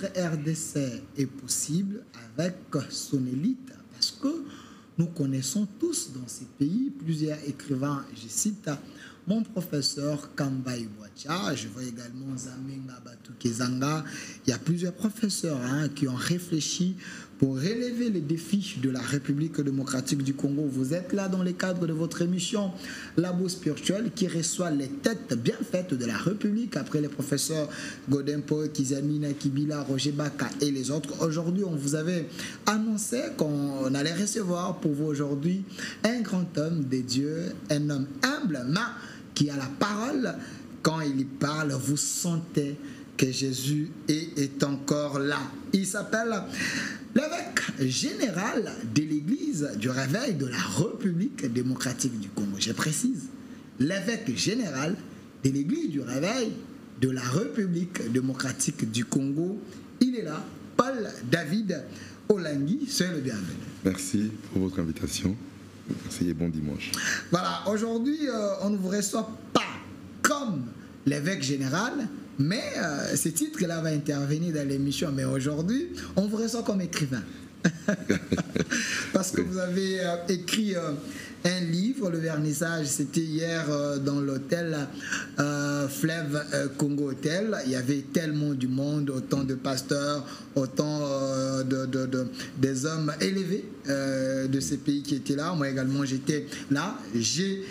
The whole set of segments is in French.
notre RDC est possible avec son élite, parce que nous connaissons tous dans ces pays plusieurs écrivains. Je cite mon professeur Kamba Iwacha, je vois également Zamenga Batukezanga. Il y a plusieurs professeurs qui ont réfléchi pour relever les défis de la République démocratique du Congo. Vous êtes là dans le cadre de votre émission Labo Spirituel qui reçoit les têtes bien faites de la République après les professeurs Godempo, Kizamina, Kibila, Roger Baka et les autres. Aujourd'hui, on vous avait annoncé qu'on allait recevoir pour vous aujourd'hui un grand homme de Dieu, un homme humble, mais qui a la parole. Quand il y parle, vous sentez que Jésus est encore là. Il s'appelle l'évêque général de l'Église du Réveil de la République démocratique du Congo. Je précise, l'évêque général de l'Église du Réveil de la République démocratique du Congo. Il est là, Paul David Olangi, soyez le bienvenu. Merci pour votre invitation. Merci et bon dimanche. Voilà, aujourd'hui, on ne vous reçoit pas comme l'évêque général, mais ce titre-là va intervenir dans l'émission. Mais aujourd'hui, on vous reçoit comme écrivain. Parce que vous avez écrit un livre, le vernissage, c'était hier dans l'hôtel Fleuve Congo Hotel. Il y avait tellement du monde, autant de pasteurs, autant des hommes élevés de ces pays qui étaient là. Moi également, j'étais là. J'ai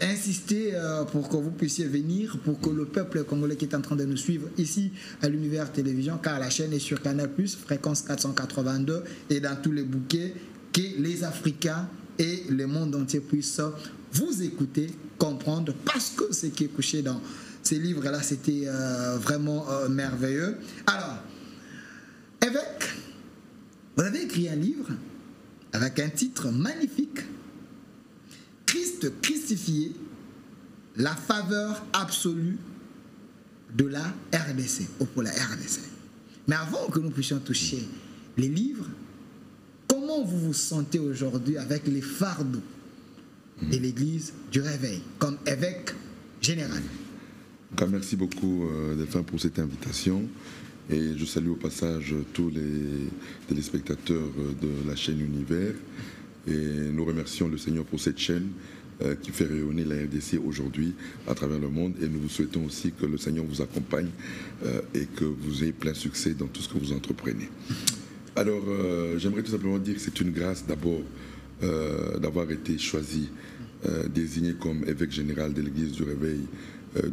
insisté pour que vous puissiez venir, pour que le peuple congolais qui est en train de nous suivre ici à l'Univers Télévision, car la chaîne est sur Canal+, fréquence 482, et dans tous les bouquets, que les Africains et le monde entier puissent vous écouter, comprendre, parce que ce qui est couché dans ces livres-là, c'était vraiment merveilleux. Alors, évêque, vous avez écrit un livre avec un titre magnifique, Christ crucifié, la faveur absolue de la RDC, ou pour la RDC. Mais avant que nous puissions toucher les livres, comment vous vous sentez aujourd'hui avec les fardeaux de l'Église du Réveil, comme évêque général? Merci beaucoup, Delphin, pour cette invitation. Et je salue au passage tous les téléspectateurs de la chaîne Univers. Et nous remercions le Seigneur pour cette chaîne qui fait rayonner la RDC aujourd'hui à travers le monde. Et nous vous souhaitons aussi que le Seigneur vous accompagne et que vous ayez plein succès dans tout ce que vous entreprenez. Alors, j'aimerais tout simplement dire que c'est une grâce d'abord d'avoir été choisi, désigné comme évêque général de l'Église du Réveil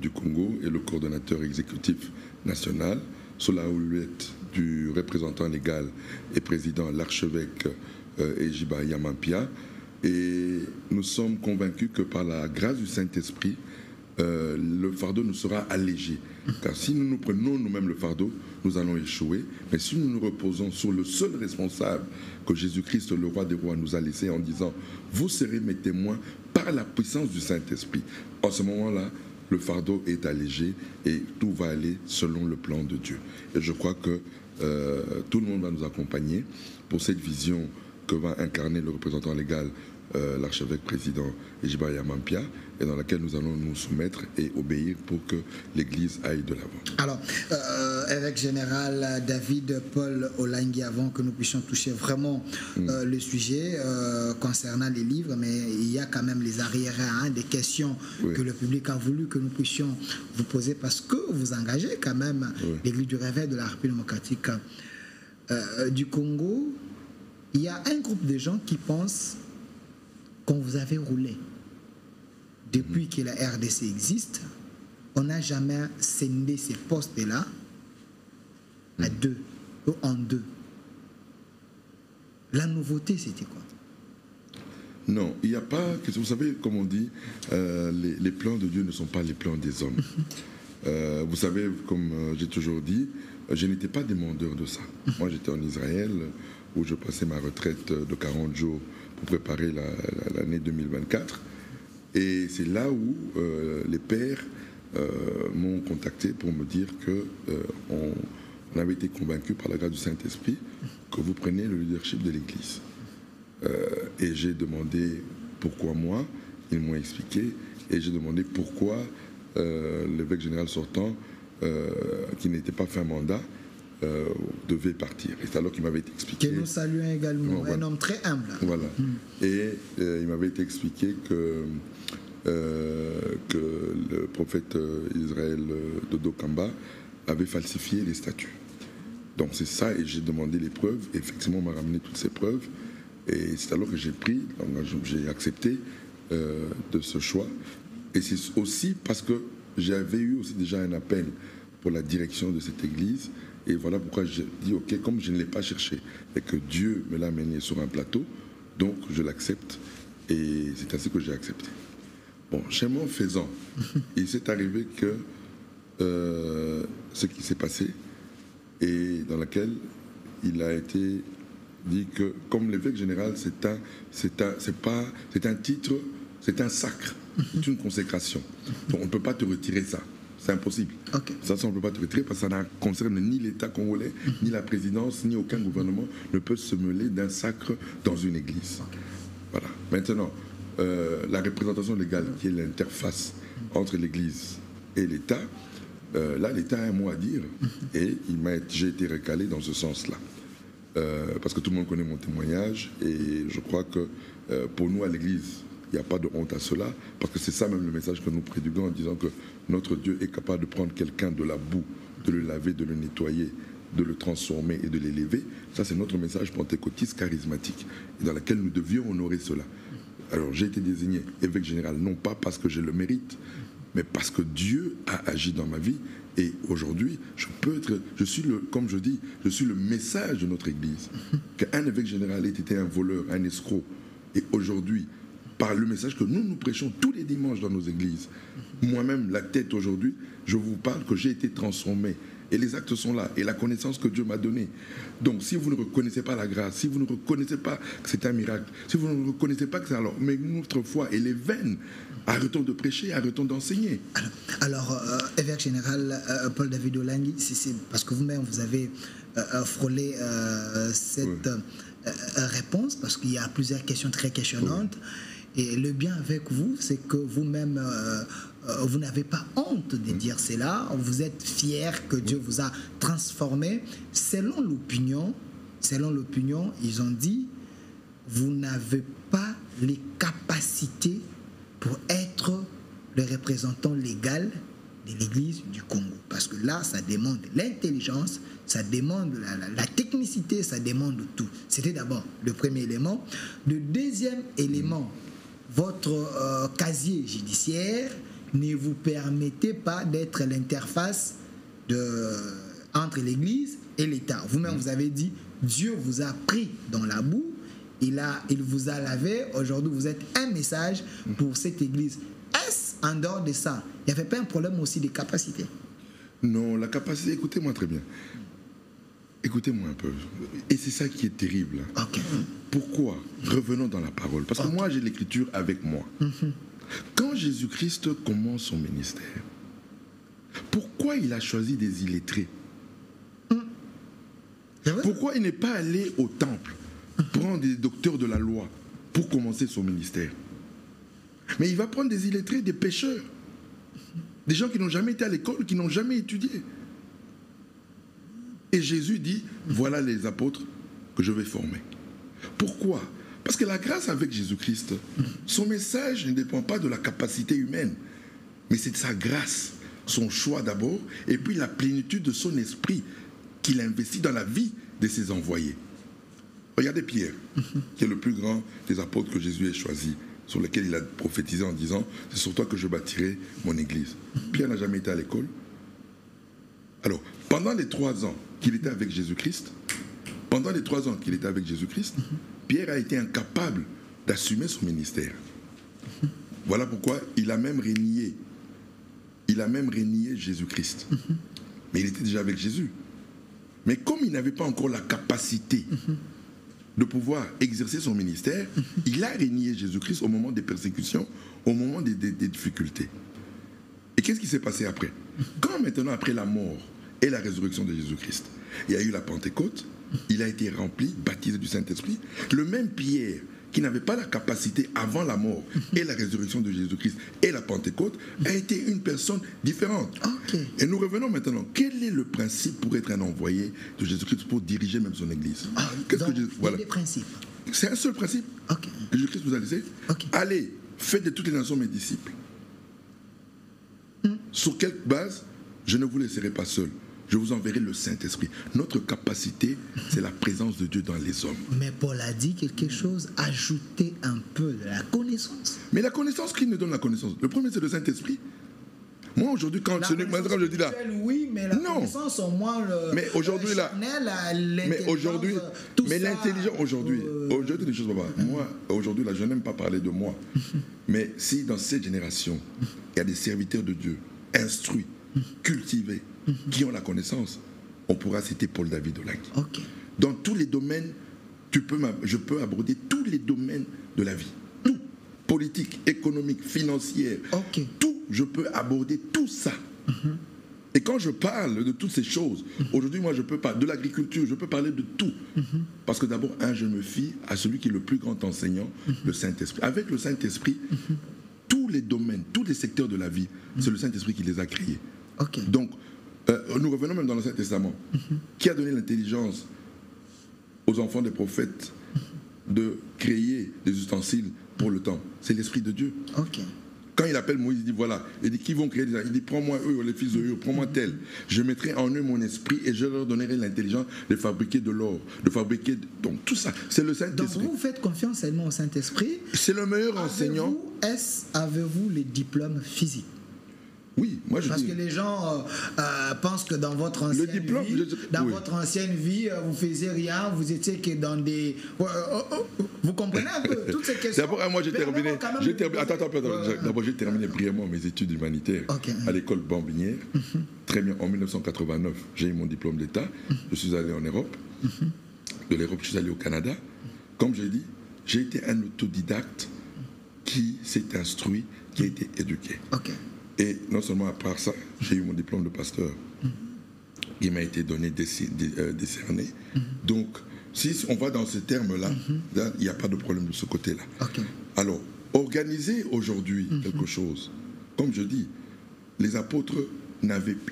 du Congo et le coordonnateur exécutif national, sous la houlette du représentant légal et président, l'archevêque Ejiba Yamampia. Et nous sommes convaincus que par la grâce du Saint-Esprit, le fardeau nous sera allégé. Car si nous nous prenons nous-mêmes le fardeau, nous allons échouer. Mais si nous nous reposons sur le seul responsable que Jésus-Christ, le roi des rois, nous a laissé en disant « Vous serez mes témoins par la puissance du Saint-Esprit », en ce moment-là, le fardeau est allégé et tout va aller selon le plan de Dieu. Et je crois que tout le monde va nous accompagner pour cette vision que va incarner le représentant légal, l'archevêque président Ejiba Yamampia, et dans laquelle nous allons nous soumettre et obéir pour que l'Église aille de l'avant. Alors, évêque général David Paul Olangi, avant que nous puissions toucher vraiment le sujet concernant les livres, mais il y a quand même les arriérés, des questions que le public a voulu que nous puissions vous poser, parce que vous engagez quand même l'Église du Réveil de la République démocratique du Congo. Il y a un groupe de gens qui pensent qu'on vous avait roulé. Depuis que la RDC existe, on n'a jamais scindé ces postes-là à deux, ou en deux. La nouveauté, c'était quoi? Non, il n'y a pas... Vous savez, comme on dit, les plans de Dieu ne sont pas les plans des hommes. Vous savez, comme j'ai toujours dit, je n'étais pas demandeur de ça. Moi, j'étais en Israël, où je passais ma retraite de 40 jours pour préparer l'année 2024. Et c'est là où les pères m'ont contacté pour me dire qu'on avait été convaincus par la grâce du Saint-Esprit que vous preniez le leadership de l'Église. Et j'ai demandé pourquoi moi, ils m'ont expliqué, et j'ai demandé pourquoi l'évêque général sortant, qui n'était pas fait un mandat, devait partir. Et c'est alors qu'il m'avait été expliqué... Que nous saluons également, un homme très humble. Voilà. Et il m'avait été expliqué que le prophète Israël Dodo Kamba avait falsifié les statuts. Donc c'est ça, et j'ai demandé les preuves, et effectivement on m'a ramené toutes ces preuves, et c'est alors que j'ai pris, donc j'ai accepté de ce choix, et c'est aussi parce que j'avais eu aussi déjà un appel pour la direction de cette église, et voilà pourquoi j'ai dit, ok, comme je ne l'ai pas cherché, et que Dieu me l'a mené sur un plateau, donc je l'accepte, et c'est ainsi que j'ai accepté. Bon, chemin faisant, il s'est arrivé que ce qui s'est passé, et dans laquelle il a été dit que, comme l'évêque général, c'est un titre, c'est un sacre, c'est une consécration. Donc on ne peut pas te retirer ça, c'est impossible. Okay. Ça, on ne peut pas te retirer parce que ça ne concerne ni l'État congolais, ni la présidence, ni aucun gouvernement ne peut se mêler d'un sacre dans une église. Okay. Voilà. Maintenant, la représentation légale, qui est l'interface entre l'église et l'État, là, l'État a un mot à dire, et j'ai été recalé dans ce sens-là. Parce que tout le monde connaît mon témoignage, et je crois que pour nous, à l'Église, il n'y a pas de honte à cela, parce que c'est ça même le message que nous prédiquons en disant que notre Dieu est capable de prendre quelqu'un de la boue, de le laver, de le nettoyer, de le transformer et de l'élever. Ça, c'est notre message pentecôtiste charismatique, et dans lequel nous devions honorer cela. Alors, j'ai été désigné évêque général, non pas parce que je le mérite, mais parce que Dieu a agi dans ma vie, et aujourd'hui, je suis comme je dis, je suis le message de notre Église. Qu'un évêque général ait été un voleur, un escroc, et aujourd'hui, par le message que nous prêchons tous les dimanches dans nos églises, moi-même, la tête aujourd'hui, je vous parle que j'ai été transformé. Et les actes sont là, et la connaissance que Dieu m'a donnée. Donc, si vous ne reconnaissez pas la grâce, si vous ne reconnaissez pas que c'est un miracle, si vous ne reconnaissez pas que c'est alors, mais notre foi, elle est vaine. Arrêtons de prêcher, arrêtons d'enseigner. Alors, évêque général Paul-David Olangi, c'est parce que vous-même, vous avez frôlé cette réponse, parce qu'il y a plusieurs questions très questionnantes. Oui. Et le bien avec vous, c'est que vous-même, vous n'avez pas honte de dire cela. Vous êtes fier que Dieu vous a transformé. Selon l'opinion, ils ont dit, vous n'avez pas les capacités pour être le représentant légal de l'Église du Congo. Parce que là, ça demande l'intelligence, ça demande la technicité, ça demande tout. C'était d'abord le premier élément. Le deuxième élément, votre casier judiciaire ne vous permettait pas d'être l'interface entre l'Église et l'État. Vous-même, vous avez dit, Dieu vous a pris dans la boue, il vous a lavé, aujourd'hui vous êtes un message pour cette Église. Est-ce en dehors de ça, il n'y avait pas un problème aussi de capacité? Non, la capacité, écoutez-moi très bien. Écoutez-moi un peu. Et c'est ça qui est terrible. Okay. Pourquoi? Revenons dans la parole. Parce que moi, j'ai l'écriture avec moi. Quand Jésus-Christ commence son ministère, pourquoi il a choisi des illettrés? Pourquoi il n'est pas allé au temple prendre des docteurs de la loi pour commencer son ministère? Mais il va prendre des illettrés, des pécheurs, des gens qui n'ont jamais été à l'école, qui n'ont jamais étudié. Et Jésus dit, voilà les apôtres que je vais former. Pourquoi? Parce que la grâce avec Jésus-Christ, son message ne dépend pas de la capacité humaine, mais c'est de sa grâce, son choix d'abord, et puis la plénitude de son esprit qu'il investit dans la vie de ses envoyés. Regardez Pierre, qui est le plus grand des apôtres que Jésus ait choisi, sur lequel il a prophétisé en disant, c'est sur toi que je bâtirai mon église. Pierre n'a jamais été à l'école. Alors, pendant les 3 ans qu'il était avec Jésus-Christ, Pierre a été incapable d'assumer son ministère. Voilà pourquoi il a même renié Jésus-Christ. Mais il était déjà avec Jésus. Mais comme il n'avait pas encore la capacité de pouvoir exercer son ministère, il a renié Jésus-Christ au moment des persécutions, au moment des difficultés. Et qu'est-ce qui s'est passé après? Quand maintenant, après la mort et la résurrection de Jésus-Christ, il y a eu la Pentecôte, il a été rempli, baptisé du Saint-Esprit, le même Pierre qui n'avait pas la capacité avant la mort et la résurrection de Jésus-Christ et la Pentecôte, a été une personne différente. Okay. Et nous revenons maintenant. Quel est le principe pour être un envoyé de Jésus-Christ pour diriger même son Église? Voilà. Il y a des principes. C'est un seul principe. Okay. Jésus-Christ vous a laissé. Okay. Allez, faites de toutes les nations mes disciples. Sur quelle base? Je ne vous laisserai pas seul. Je vous enverrai le Saint-Esprit. Notre capacité, c'est la présence de Dieu dans les hommes. Mais Paul a dit quelque chose, ajouter un peu de la connaissance. Mais la connaissance, qui nous donne la connaissance? Le premier, c'est le Saint-Esprit. Moi, aujourd'hui, quand je dis là... Oui, mais la connaissance, au moins, mais aujourd'hui, là... Mais aujourd'hui... Mais l'intelligence, aujourd'hui... Aujourd'hui, des choses, papa. Moi, aujourd'hui, là, je n'aime pas parler de moi. Mais si, dans cette génération, il y a des serviteurs de Dieu, instruits, cultivés, qui ont la connaissance, on pourra citer Paul David Olangui. Okay. Dans tous les domaines, je peux aborder tous les domaines de la vie. Tout. Politique, économique, financière. Okay. Tout, je peux aborder tout ça. Et quand je parle de toutes ces choses, aujourd'hui, moi, je peux parler de l'agriculture, je peux parler de tout. Parce que d'abord, je me fie à celui qui est le plus grand enseignant, le Saint-Esprit. Avec le Saint-Esprit, tous les domaines, tous les secteurs de la vie, c'est le Saint-Esprit qui les a créés. Okay. Donc, nous revenons même dans l'Ancien Testament. Qui a donné l'intelligence aux enfants des prophètes de créer des ustensiles pour le temple? C'est l'Esprit de Dieu. Okay. Quand il appelle Moïse, il dit voilà, il dit qui vont créer des... Il dit prends-moi eux, les fils de eux, prends-moi tel. Je mettrai en eux mon esprit et je leur donnerai l'intelligence de fabriquer de l'or, de fabriquer... Donc tout ça, c'est le Saint-Esprit. Donc vous faites confiance seulement au Saint-Esprit. C'est le meilleur enseignant. Avez-vous les diplômes physiques? Oui, moi je Parce dis... que les gens pensent que dans votre ancienne vie, vous faisiez rien, vous étiez que dans des... vous comprenez un peu toutes ces questions. D'abord, moi j'ai terminé... D'abord, j'ai terminé brièvement mes études humanitaires à l'école Bambinière. Très bien, en 1989, j'ai eu mon diplôme d'État. Je suis allé en Europe. De l'Europe, je suis allé au Canada. Comme j'ai dit, j'ai été un autodidacte qui s'est instruit, qui a été éduqué. Et non seulement à part ça, j'ai eu mon diplôme de pasteur qui m'a été donné, décerné. Donc, si on va dans ces termes-là, il n'y a pas de problème de ce côté-là. Alors, organiser aujourd'hui quelque chose, comme je dis, les apôtres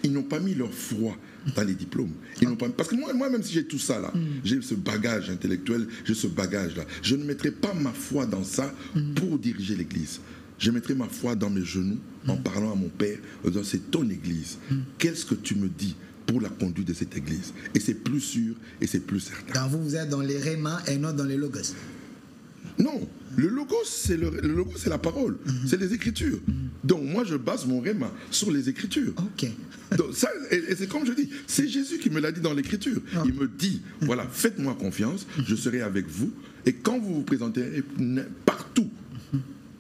ils n'ont pas mis leur foi dans les diplômes. Parce que moi, même si j'ai tout ça là, j'ai ce bagage intellectuel, j'ai ce bagage-là, je ne mettrai pas ma foi dans ça pour diriger l'Église. Je mettrai ma foi dans mes genoux en parlant à mon Père, en disant c'est ton Église. Qu'est-ce que tu me dis pour la conduite de cette Église? Et c'est plus sûr et c'est plus certain. Quand vous êtes dans les rémas et non dans les logos? Non, le logos c'est la parole, c'est les Écritures. Donc moi je base mon réma sur les Écritures. Donc, ça, et c'est comme je dis, c'est Jésus qui me l'a dit dans l'Écriture. Il me dit, voilà, faites-moi confiance, je serai avec vous. Et quand vous vous présenterez partout,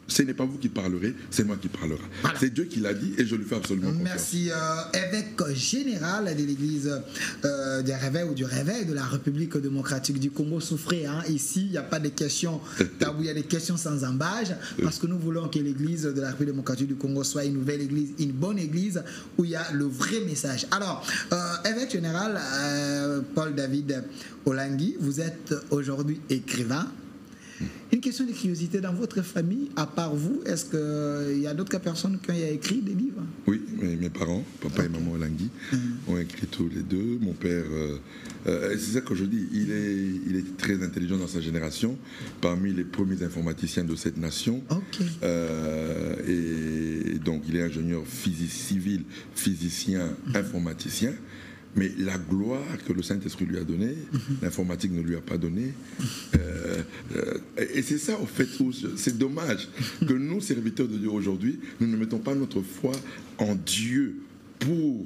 ce n'est pas vous qui parlerez, c'est moi qui parlera. Voilà. C'est Dieu qui l'a dit et je lui fais absolument confiance. Merci. Évêque général de l'Église du Réveil ou du Réveil de la République démocratique du Congo, souffrez. Ici, il n'y a pas de questions tabou, il y a des questions sans embâche, parce que nous voulons que l'Église de la République démocratique du Congo soit une nouvelle Église, une bonne Église où il y a le vrai message. Alors, évêque général Paul David Olangui, vous êtes aujourd'hui écrivain. Une question de curiosité, dans votre famille, à part vous, est-ce qu'il y a d'autres personnes qui ont écrit des livres? Oui, mes parents, papa et maman Olangui, ont écrit tous les deux. Mon père, c'est ça que je dis, il est très intelligent dans sa génération, parmi les premiers informaticiens de cette nation. Et donc il est ingénieur civil, physicien, informaticien. Mais la gloire que le Saint-Esprit lui a donnée, l'informatique ne lui a pas donné. Et c'est ça, au fait, c'est dommage que nous, serviteurs de Dieu aujourd'hui, nous ne mettons pas notre foi en Dieu pour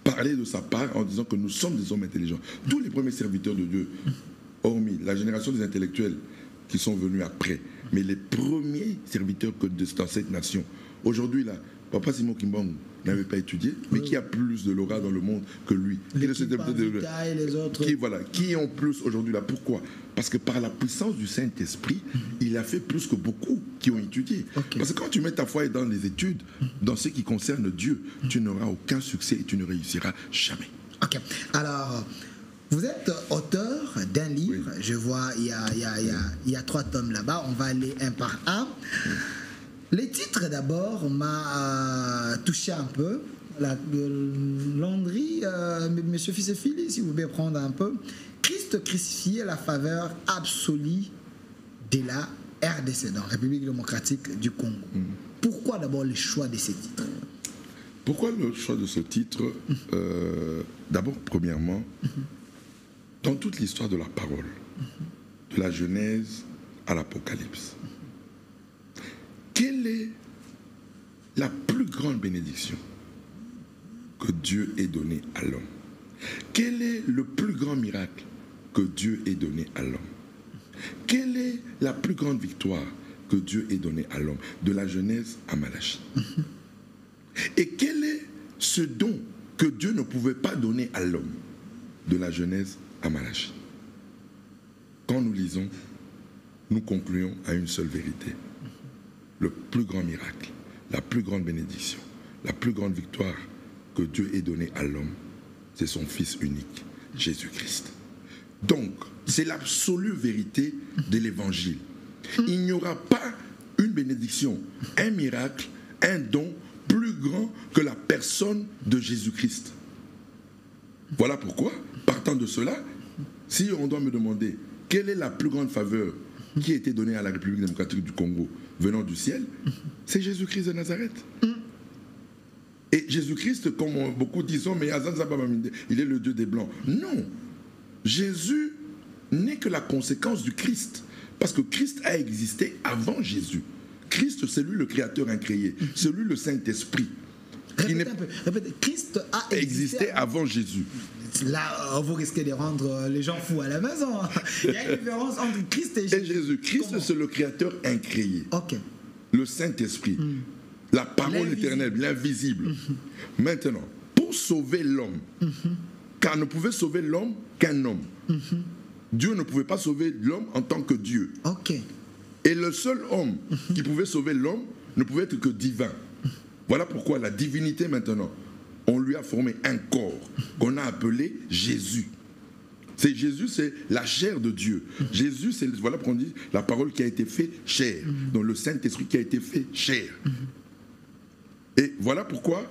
parler de sa part en disant que nous sommes des hommes intelligents. Tous les premiers serviteurs de Dieu, hormis la génération des intellectuels qui sont venus après, mais les premiers serviteurs dans cette nation, aujourd'hui, là, Papa Simon Kimbangu n'avait pas étudié, mais qui a plus de l'aura dans le monde que lui. Qui ont plus aujourd'hui là. Pourquoi? Parce que par la puissance du Saint-Esprit, il a fait plus que beaucoup qui ont étudié. Parce que quand tu mets ta foi dans les études, dans ce qui concerne Dieu, tu n'auras aucun succès et tu ne réussiras jamais. Alors, Vous êtes auteur d'un livre, oui. Je vois, il y a 3 tomes là-bas, on va aller un par un. Les titres d'abord m'a touché un peu. La Landry, Monsieur Fils-et-Fili, si vous pouvez prendre un peu. Christ crucifié, la faveur absolue de la RDC, dans République démocratique du Congo. Pourquoi d'abord le choix de ces titres? Pourquoi le choix de ce titre? D'abord, premièrement, dans toute l'histoire de la parole, de la Genèse à l'Apocalypse, quelle est la plus grande bénédiction que Dieu ait donnée à l'homme? Quel est le plus grand miracle que Dieu ait donné à l'homme? Quelle est la plus grande victoire que Dieu ait donnée à l'homme? De la Genèse à Malachie. Et quel est ce don que Dieu ne pouvait pas donner à l'homme? De la Genèse à Malachie. Quand nous lisons, nous concluons à une seule vérité. Le plus grand miracle, la plus grande bénédiction, la plus grande victoire que Dieu ait donnée à l'homme, c'est son Fils unique, Jésus-Christ. Donc, c'est l'absolue vérité de l'Évangile. Il n'y aura pas une bénédiction, un miracle, un don plus grand que la personne de Jésus-Christ. Voilà pourquoi, partant de cela, si on doit me demander quelle est la plus grande faveur qui a été donnée à la République démocratique du Congo venant du ciel, c'est Jésus-Christ de Nazareth. Et Jésus-Christ, comme beaucoup disent, mais il est le Dieu des Blancs. Non, Jésus n'est que la conséquence du Christ, parce que Christ a existé avant Jésus. Christ, c'est lui le Créateur incréé, c'est lui le Saint-Esprit. Répétez, Christ a existé avant Jésus. Là, vous risquez de rendre les gens fous à la maison. Il y a une différence entre Christ et Jésus. Christ, c'est le Créateur incréé. Ok. Le Saint-Esprit. La parole éternelle, l'invisible. Maintenant, pour sauver l'homme, car ne pouvait sauver l'homme qu'un homme. Dieu ne pouvait pas sauver l'homme en tant que Dieu. Ok. Et le seul homme qui pouvait sauver l'homme ne pouvait être que divin. Voilà pourquoi la divinité maintenant, on lui a formé un corps qu'on a appelé Jésus. C'est Jésus, c'est la chair de Dieu. Jésus, c'est, voilà pourquoi on dit la parole qui a été faite chair. Donc le Saint-Esprit qui a été fait chair. Et voilà pourquoi,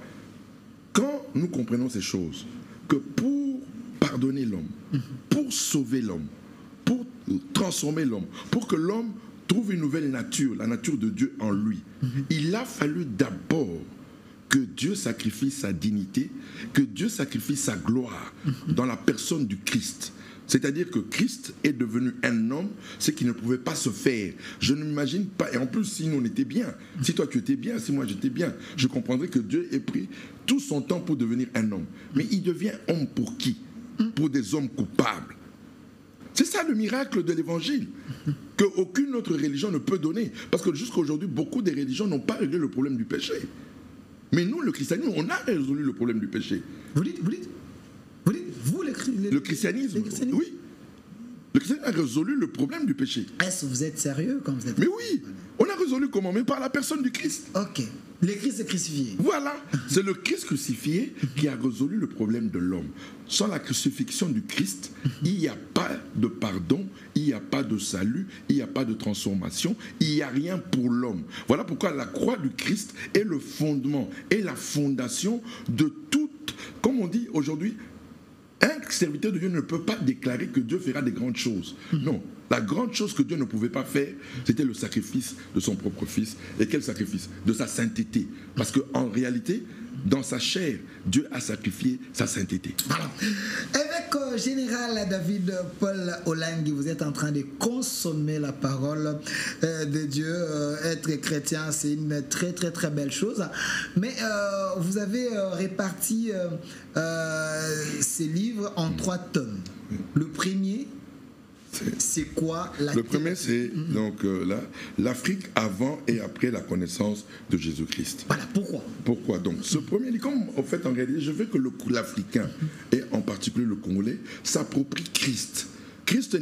quand nous comprenons ces choses, que pour pardonner l'homme, pour sauver l'homme, pour transformer l'homme, pour que l'homme trouve une nouvelle nature, la nature de Dieu en lui, il a fallu d'abord que Dieu sacrifie sa dignité, que Dieu sacrifie sa gloire dans la personne du Christ. C'est-à-dire que Christ est devenu un homme, ce qui ne pouvait pas se faire. Je ne m'imagine pas, et en plus si nous on était bien, si toi tu étais bien, si moi j'étais bien, je comprendrais que Dieu ait pris tout son temps pour devenir un homme. Mais il devient homme pour qui? Pour des hommes coupables. C'est ça le miracle de l'évangile, qu'aucune autre religion ne peut donner. Parce que jusqu'à aujourd'hui, beaucoup des religions n'ont pas réglé le problème du péché. Mais nous, le christianisme, on a résolu le problème du péché. Vous dites, vous, le christianisme, oui. Le christianisme a résolu le problème du péché. Est-ce que vous êtes sérieux quand vous êtes... Mais oui, on a résolu comment? Mais par la personne du Christ. Ok, le Christ est crucifié. Voilà, c'est le Christ crucifié qui a résolu le problème de l'homme. Sans la crucifixion du Christ, il n'y a pas de pardon, il n'y a pas de salut, il n'y a pas de transformation, il n'y a rien pour l'homme. Voilà pourquoi la croix du Christ est le fondement, est la fondation de toute, comme on dit aujourd'hui, un serviteur de Dieu ne peut pas déclarer que Dieu fera des grandes choses. Non, la grande chose que Dieu ne pouvait pas faire, c'était le sacrifice de son propre Fils. Et quel sacrifice? De sa sainteté. Parce qu'en réalité, dans sa chair, Dieu a sacrifié sa sainteté. Alors, évêque général David Paul Olangi, vous êtes en train de consommer la parole de Dieu. Être chrétien, c'est une très très très belle chose. Mais vous avez réparti ces livres en 3 tomes. Le premier, c'est quoi la... Le premier, c'est donc l'Afrique avant et après la connaissance de Jésus-Christ. Voilà, pourquoi? Pourquoi donc? Ce premier livre, comme en fait en réalité, je veux que l'Africain, et en particulier le Congolais, s'approprie Christ. Christ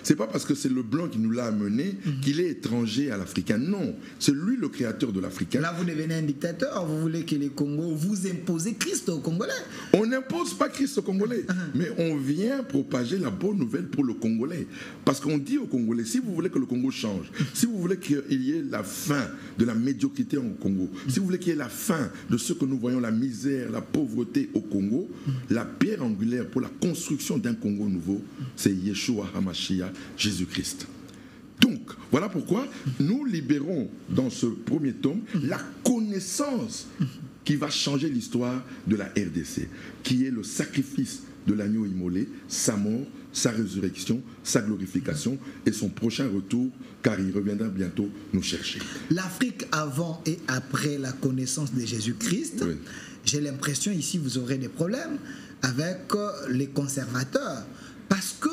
c'est pas parce que c'est le blanc qui nous l'a amené qu'il est étranger à l'Africain. Non, c'est lui le créateur de l'Africain. Là, vous devenez un dictateur, vous voulez que les Congos, vous imposez Christ aux Congolais. On n'impose pas Christ aux Congolais, mais on vient propager la bonne nouvelle pour le Congolais. Parce qu'on dit aux Congolais, si vous voulez que le Congo change, si vous voulez qu'il y ait la fin de la médiocrité au Congo, si vous voulez qu'il y ait la fin de ce que nous voyons, la misère, la pauvreté au Congo, la pierre angulaire pour la construction d'un Congo nouveau, c'est Yeshua HaMashiach, Jésus-Christ. Donc, voilà pourquoi nous libérons dans ce premier tome la connaissance qui va changer l'histoire de la RDC, qui est le sacrifice de l'agneau immolé, sa mort, sa résurrection, sa glorification et son prochain retour, car il reviendra bientôt nous chercher. L'Afrique avant et après la connaissance de Jésus-Christ, oui. J'ai l'impression ici vous aurez des problèmes avec les conservateurs, parce que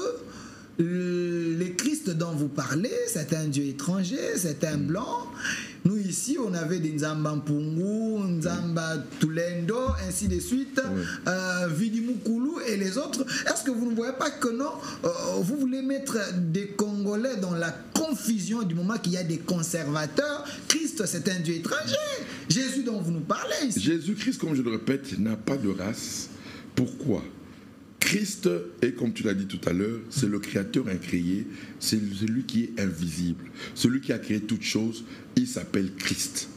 le Christ dont vous parlez, c'est un Dieu étranger, c'est un blanc. Nous ici, on avait des Nzamba Mpungu, Nzamba Tulendo, ainsi de suite, Vidi Mukulu et les autres. Est-ce que vous ne voyez pas que non, vous voulez mettre des Congolais dans la confusion du moment qu'il y a des conservateurs? Christ, c'est un Dieu étranger. Jésus dont vous nous parlez ici. Jésus-Christ, comme je le répète, n'a pas de race. Pourquoi? Christ est, comme tu l'as dit tout à l'heure, c'est le créateur incréé, c'est celui qui est invisible, celui qui a créé toutes choses, il s'appelle Christ.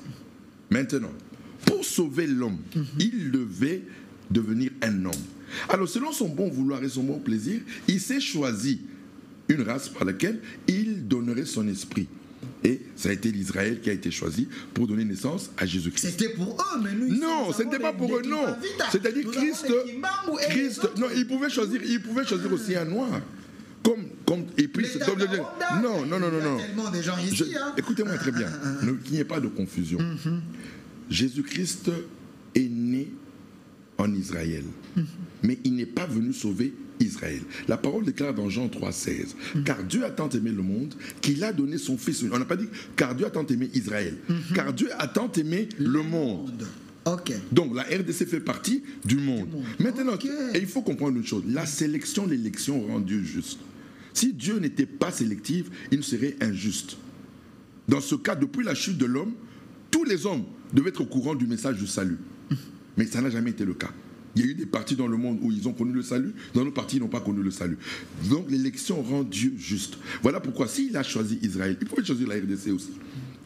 Maintenant, pour sauver l'homme, il devait devenir un homme. Alors, selon son bon vouloir et son bon plaisir, il s'est choisi une race par laquelle il donnerait son esprit. Et ça a été l'Israël qui a été choisi pour donner naissance à Jésus-Christ. C'était pour eux, mais nous ici, non, ce n'était pas pour eux, non. C'est-à-dire Christ, non, il pouvait choisir aussi un noir. Et puis, non. Il y a tellement de gens ici. Écoutez-moi très bien, qu'il n'y ait pas de confusion. Jésus-Christ est né en Israël, mais il n'est pas venu sauver Israël. La parole déclare dans Jean 3,16 car Dieu a tant aimé le monde qu'il a donné son Fils. On n'a pas dit car Dieu a tant aimé Israël, car Dieu a tant aimé le monde. Okay. Donc la RDC fait partie du monde. Maintenant, et il faut comprendre une chose, la sélection, l'élection rend Dieu juste. Si Dieu n'était pas sélectif, il serait injuste. Dans ce cas, depuis la chute de l'homme, tous les hommes devaient être au courant du message du salut. Mais ça n'a jamais été le cas. Il y a eu des parties dans le monde où ils ont connu le salut, dans d'autres parties ils n'ont pas connu le salut. Donc l'élection rend Dieu juste. Voilà pourquoi s'il a choisi Israël, il pouvait choisir la RDC aussi.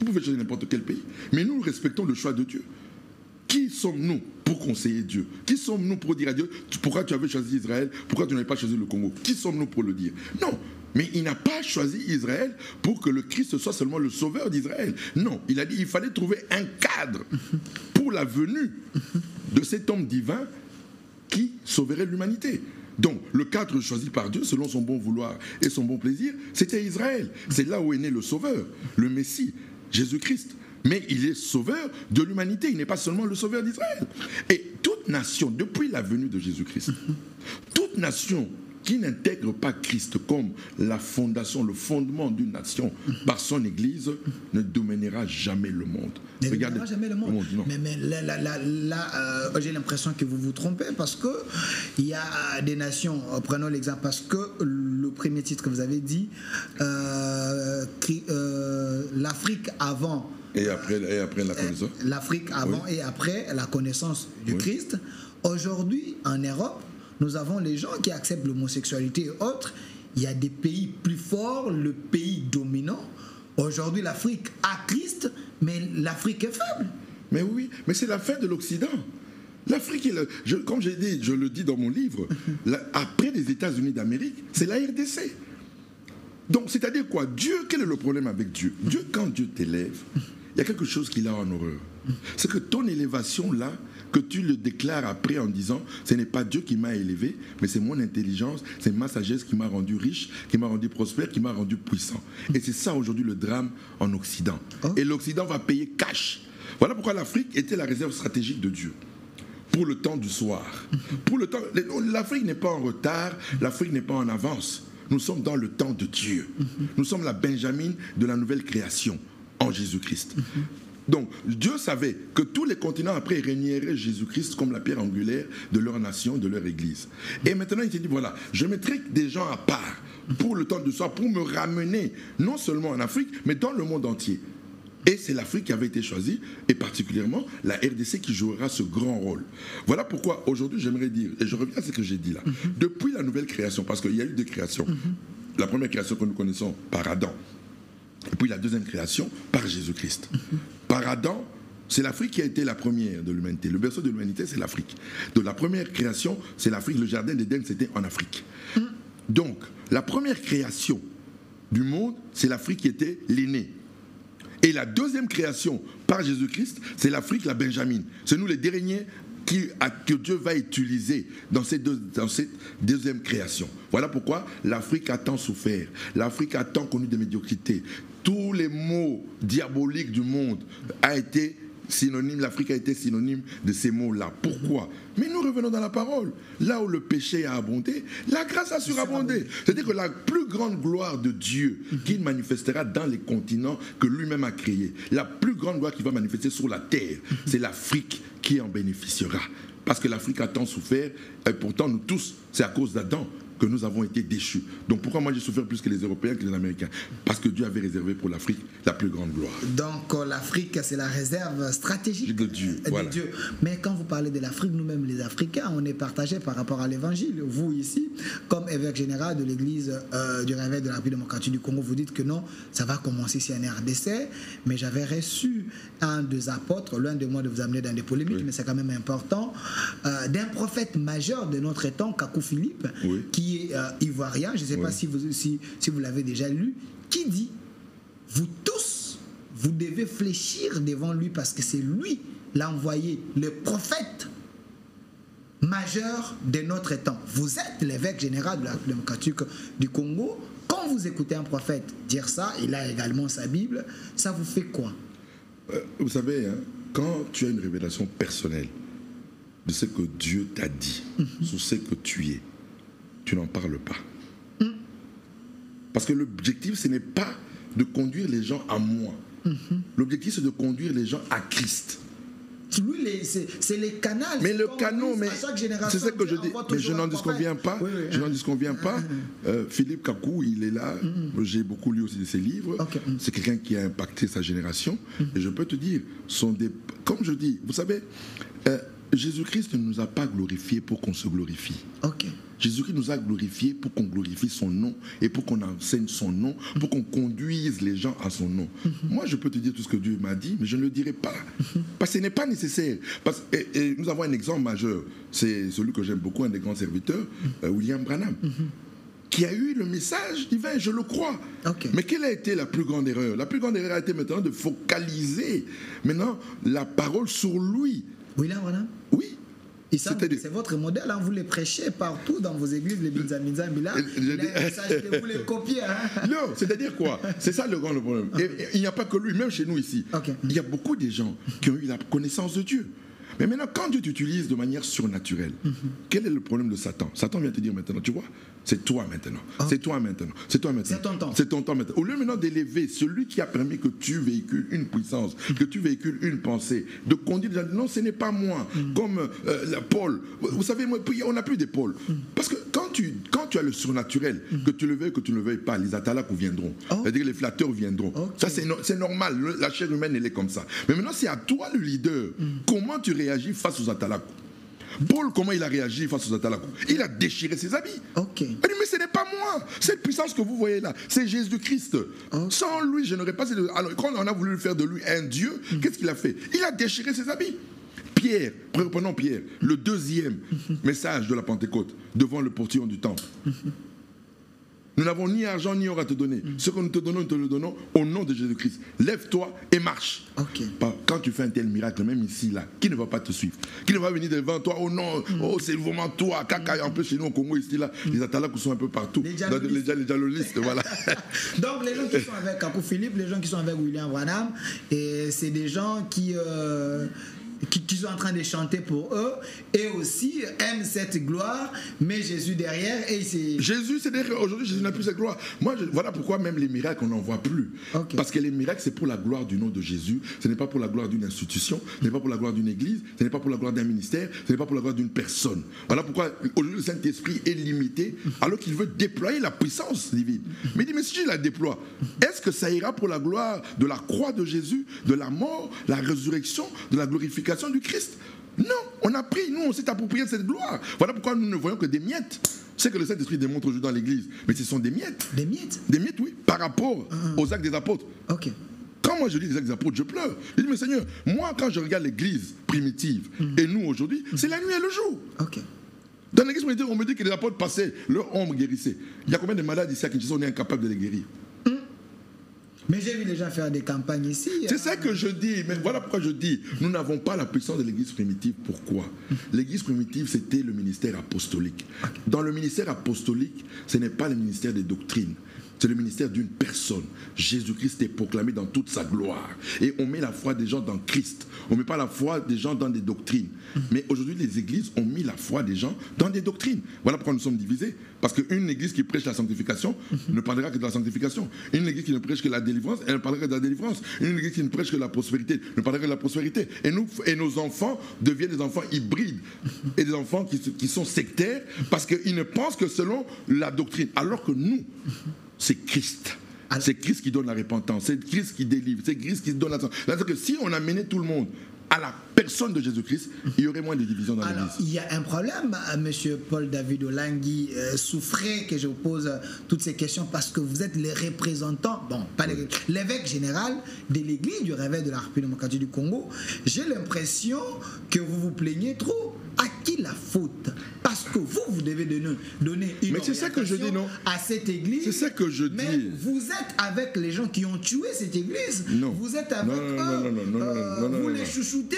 Il pouvait choisir n'importe quel pays. Mais nous respectons le choix de Dieu. Qui sommes-nous pour conseiller Dieu? Qui sommes-nous pour dire à Dieu pourquoi tu avais choisi Israël, pourquoi tu n'avais pas choisi le Congo? Qui sommes-nous pour le dire? Non. Mais il n'a pas choisi Israël pour que le Christ soit seulement le sauveur d'Israël. Non, il a dit qu'il fallait trouver un cadre pour la venue de cet homme divin qui sauverait l'humanité. Donc, le cadre choisi par Dieu, selon son bon vouloir et son bon plaisir, c'était Israël. C'est là où est né le Sauveur, le Messie, Jésus-Christ. Mais il est sauveur de l'humanité, il n'est pas seulement le sauveur d'Israël. Et toute nation, depuis la venue de Jésus-Christ, toute nation qui n'intègre pas Christ comme la fondation, le fondement d'une nation par son Église, ne dominera jamais le monde. Ne dominera jamais le monde. Mais là, j'ai l'impression que vous vous trompez, parce qu'il y a des nations, prenons l'exemple, parce que le premier titre que vous avez dit, l'Afrique avant... Et après la connaissance. L'Afrique avant et après la connaissance du Christ. Aujourd'hui, en Europe, nous avons les gens qui acceptent l'homosexualité et autres. Il y a des pays plus forts, le pays dominant. Aujourd'hui, l'Afrique a Christ, mais l'Afrique est faible. Mais oui, mais c'est la fin de l'Occident. L'Afrique, comme j'ai dit, je le dis dans mon livre, après les États-Unis d'Amérique, c'est la RDC. Donc, c'est-à-dire quoi? Dieu, quel est le problème avec Dieu? Dieu, quand Dieu t'élève, il y a quelque chose qu'il a en horreur. C'est que ton élévation là, que tu le déclares après en disant, ce n'est pas Dieu qui m'a élevé, mais c'est mon intelligence, c'est ma sagesse qui m'a rendu riche, qui m'a rendu prospère, qui m'a rendu puissant. Et c'est ça aujourd'hui le drame en Occident. Et l'Occident va payer cash. Voilà pourquoi l'Afrique était la réserve stratégique de Dieu. Pour le temps du soir. L'Afrique n'est pas en retard, l'Afrique n'est pas en avance. Nous sommes dans le temps de Dieu. Nous sommes la Benjamin de la nouvelle création en Jésus-Christ. Donc, Dieu savait que tous les continents après régneraient Jésus-Christ comme la pierre angulaire de leur nation, de leur église. Et maintenant, il s'est dit, voilà, je mettrai des gens à part pour le temps de soir, pour me ramener non seulement en Afrique, mais dans le monde entier. Et c'est l'Afrique qui avait été choisie, et particulièrement la RDC qui jouera ce grand rôle. Voilà pourquoi aujourd'hui j'aimerais dire, et je reviens à ce que j'ai dit là, depuis la nouvelle création, parce qu'il y a eu deux créations. La première création que nous connaissons par Adam, et puis la deuxième création par Jésus-Christ. Par Adam, c'est l'Afrique qui a été la première de l'humanité. Le berceau de l'humanité, c'est l'Afrique. Donc la première création, c'est l'Afrique. Le jardin d'Éden, c'était en Afrique. Donc, la première création du monde, c'est l'Afrique qui était l'aînée. Et la deuxième création par Jésus-Christ, c'est l'Afrique, la Benjamine. C'est nous les derniers que Dieu va utiliser dans cette deuxième création. Voilà pourquoi l'Afrique a tant souffert. L'Afrique a tant connu de médiocrité. Tous les mots diaboliques du monde a été synonyme, l'Afrique a été synonyme de ces mots-là. Pourquoi? Mais nous revenons dans la parole. Là où le péché a abondé, la grâce a surabondé. C'est-à-dire que la plus grande gloire de Dieu qu'il manifestera dans les continents que lui-même a créés, la plus grande gloire qu'il va manifester sur la terre, c'est l'Afrique qui en bénéficiera. Parce que l'Afrique a tant souffert, et pourtant nous tous, c'est à cause d'Adam que nous avons été déchus. Donc pourquoi moi j'ai souffert plus que les Européens, que les Américains? Parce que Dieu avait réservé pour l'Afrique la plus grande gloire. Donc l'Afrique, c'est la réserve stratégique de Dieu. Voilà. Dieu. Mais quand vous parlez de l'Afrique, nous-mêmes les Africains, on est partagés par rapport à l'Évangile. Vous ici, comme évêque général de l'Église du Réveil de la République démocratique du Congo, vous dites que non, ça va commencer ici en RDC, mais j'avais reçu un des apôtres, loin de moi de vous amener dans des polémiques, mais c'est quand même important, d'un prophète majeur de notre temps, Kakou Philippe, qui est ivoirien, je ne sais pas si vous l'avez déjà lu, qui dit, vous tous, vous devez fléchir devant lui parce que c'est lui l'envoyé, le prophète majeur de notre temps. Vous êtes l'évêque général de la République démocratique du Congo. Quand vous écoutez un prophète dire ça, il a également sa Bible, ça vous fait quoi? Vous savez, hein, quand tu as une révélation personnelle de ce que Dieu t'a dit, sur ce que tu es, tu n'en parles pas. Parce que l'objectif, ce n'est pas de conduire les gens à moi. L'objectif, c'est de conduire les gens à Christ. C'est les canaux. Mais le canot, c'est ce que je dis. Mais je n'en disconviens pas. Je n'en disconviens pas. Philippe Kakou, il est là. J'ai beaucoup lu aussi de ses livres. C'est quelqu'un qui a impacté sa génération. Et je peux te dire, comme je dis, vous savez, Jésus-Christ ne nous a pas glorifiés pour qu'on se glorifie. Jésus-Christ nous a glorifiés pour qu'on glorifie son nom et pour qu'on enseigne son nom, pour qu'on conduise les gens à son nom. Moi, je peux te dire tout ce que Dieu m'a dit, mais je ne le dirai pas. Parce que ce n'est pas nécessaire. Et nous avons un exemple majeur. C'est celui que j'aime beaucoup, un des grands serviteurs, William Branham, qui a eu le message divin, je le crois. Mais quelle a été la plus grande erreur? La plus grande erreur a été maintenant de focaliser maintenant la parole sur lui. William Branham? Oui. C'est votre modèle, hein? Vous les prêchez partout dans vos églises, les Binzamizambila. Vous les copiez. Hein? Non, c'est-à-dire quoi? C'est ça le grand problème. Et il n'y a pas que lui, même chez nous ici. Il y a beaucoup de gens qui ont eu la connaissance de Dieu. Mais maintenant, quand Dieu t'utilise de manière surnaturelle, quel est le problème de Satan? Satan vient te dire maintenant, tu vois, c'est toi maintenant. C'est toi maintenant. C'est toi maintenant. C'est ton temps. C'est ton temps maintenant. Au lieu maintenant d'élever celui qui a permis que tu véhicules une puissance, que tu véhicules une pensée, de conduire, non, ce n'est pas moi. Comme Paul. Vous savez, on n'a plus des Paul. Parce que quand tu as le surnaturel, que tu le veuilles, que tu ne le veuilles pas, les atalakou viendront. C'est-à-dire les flatteurs viendront. Ça, c'est normal. La chair humaine, elle est comme ça. Mais maintenant, c'est à toi le leader. Comment tu réagis face aux atalakou? Paul, comment il a réagi face aux atalakou? Il a déchiré ses habits. Il dit, mais ce n'est pas moi. Cette puissance que vous voyez là, c'est Jésus-Christ. Sans lui, je n'aurais pas... Alors, quand on a voulu faire de lui un Dieu, qu'est-ce qu'il a fait? Il a déchiré ses habits. Pierre, reprenons Pierre, le deuxième message de la Pentecôte, devant le portillon du temple. Nous n'avons ni argent ni or à te donner. Ce que nous te donnons, nous te le donnons au nom de Jésus-Christ. Lève-toi et marche. Quand tu fais un tel miracle, même ici, là, qui ne va pas te suivre? Qui ne va venir devant toi? Oh non, c'est vraiment toi. Caca, un peu chez nous au Congo, ici, là, les atalakou sont un peu partout. Les dialolistes, voilà. Donc, les gens qui sont avec Kakou Philippe, les gens qui sont avec William Branham, c'est des gens qui qui sont en train de chanter pour eux et aussi aiment cette gloire, mais Jésus derrière et c'est... Jésus, c'est derrière. Aujourd'hui, Jésus n'a plus cette gloire. Moi, voilà pourquoi même les miracles, on n'en voit plus. Okay. Parce que les miracles, c'est pour la gloire du nom de Jésus. Ce n'est pas pour la gloire d'une institution, ce n'est pas pour la gloire d'une église, ce n'est pas pour la gloire d'un ministère, ce n'est pas pour la gloire d'une personne. Voilà pourquoi aujourd'hui le Saint-Esprit est limité alors qu'il veut déployer la puissance divine. Mais il dit, mais si je la déploie, est-ce que ça ira pour la gloire de la croix de Jésus, de la mort, la résurrection, de la glorification du Christ? Non, on a pris, nous, on s'est approprié de cette gloire. Voilà pourquoi nous ne voyons que des miettes. C'est que le Saint-Esprit démontre aujourd'hui dans l'église, mais ce sont des miettes. Des miettes? Des miettes, oui, par rapport aux actes des apôtres. Ok. Quand moi je lis les actes des apôtres, je pleure. Je dis, mais Seigneur, moi quand je regarde l'église primitive et nous aujourd'hui, c'est la nuit et le jour. Ok. Dans l'église primitive, on me dit que les apôtres passaient, leur ombre guérissait. Il y a combien de malades ici à Kinshasa, on est incapable de les guérir? Mais j'ai vu les gens faire des campagnes ici. C'est ça que je dis. Mais voilà pourquoi je dis, nous n'avons pas la puissance de l'église primitive. Pourquoi? L'église primitive, c'était le ministère apostolique. Dans le ministère apostolique, ce n'est pas le ministère des doctrines. C'est le ministère d'une personne. Jésus-Christ est proclamé dans toute sa gloire. Et on met la foi des gens dans Christ. On ne met pas la foi des gens dans des doctrines. Mais aujourd'hui, les églises ont mis la foi des gens dans des doctrines. Voilà pourquoi nous sommes divisés. Parce qu'une église qui prêche la sanctification ne parlera que de la sanctification. Une église qui ne prêche que la délivrance, elle ne parlera que de la délivrance. Une église qui ne prêche que la prospérité ne parlera que de la prospérité. Et nos enfants deviennent des enfants hybrides. Et des enfants qui sont sectaires parce qu'ils ne pensent que selon la doctrine. Alors que nous, c'est Christ. C'est Christ qui donne la repentance. C'est Christ qui délivre. C'est Christ qui donne la... C'est-à-dire que si on amenait tout le monde à la personne de Jésus-Christ, il y aurait moins de divisions dans l'église. Il y a un problème, M. Paul-David Olangui souffrait que je vous pose toutes ces questions parce que vous êtes les représentants, bon, pas l'évêque général de l'église du réveil de la République démocratique du Congo. J'ai l'impression que vous vous plaignez trop. À qui la faute? Parce que vous devez donner une orientation à cette église. C'est ça que je dis. Mais vous êtes avec les gens qui ont tué cette église. Non. Vous êtes avec eux. Vous les chouchoutez.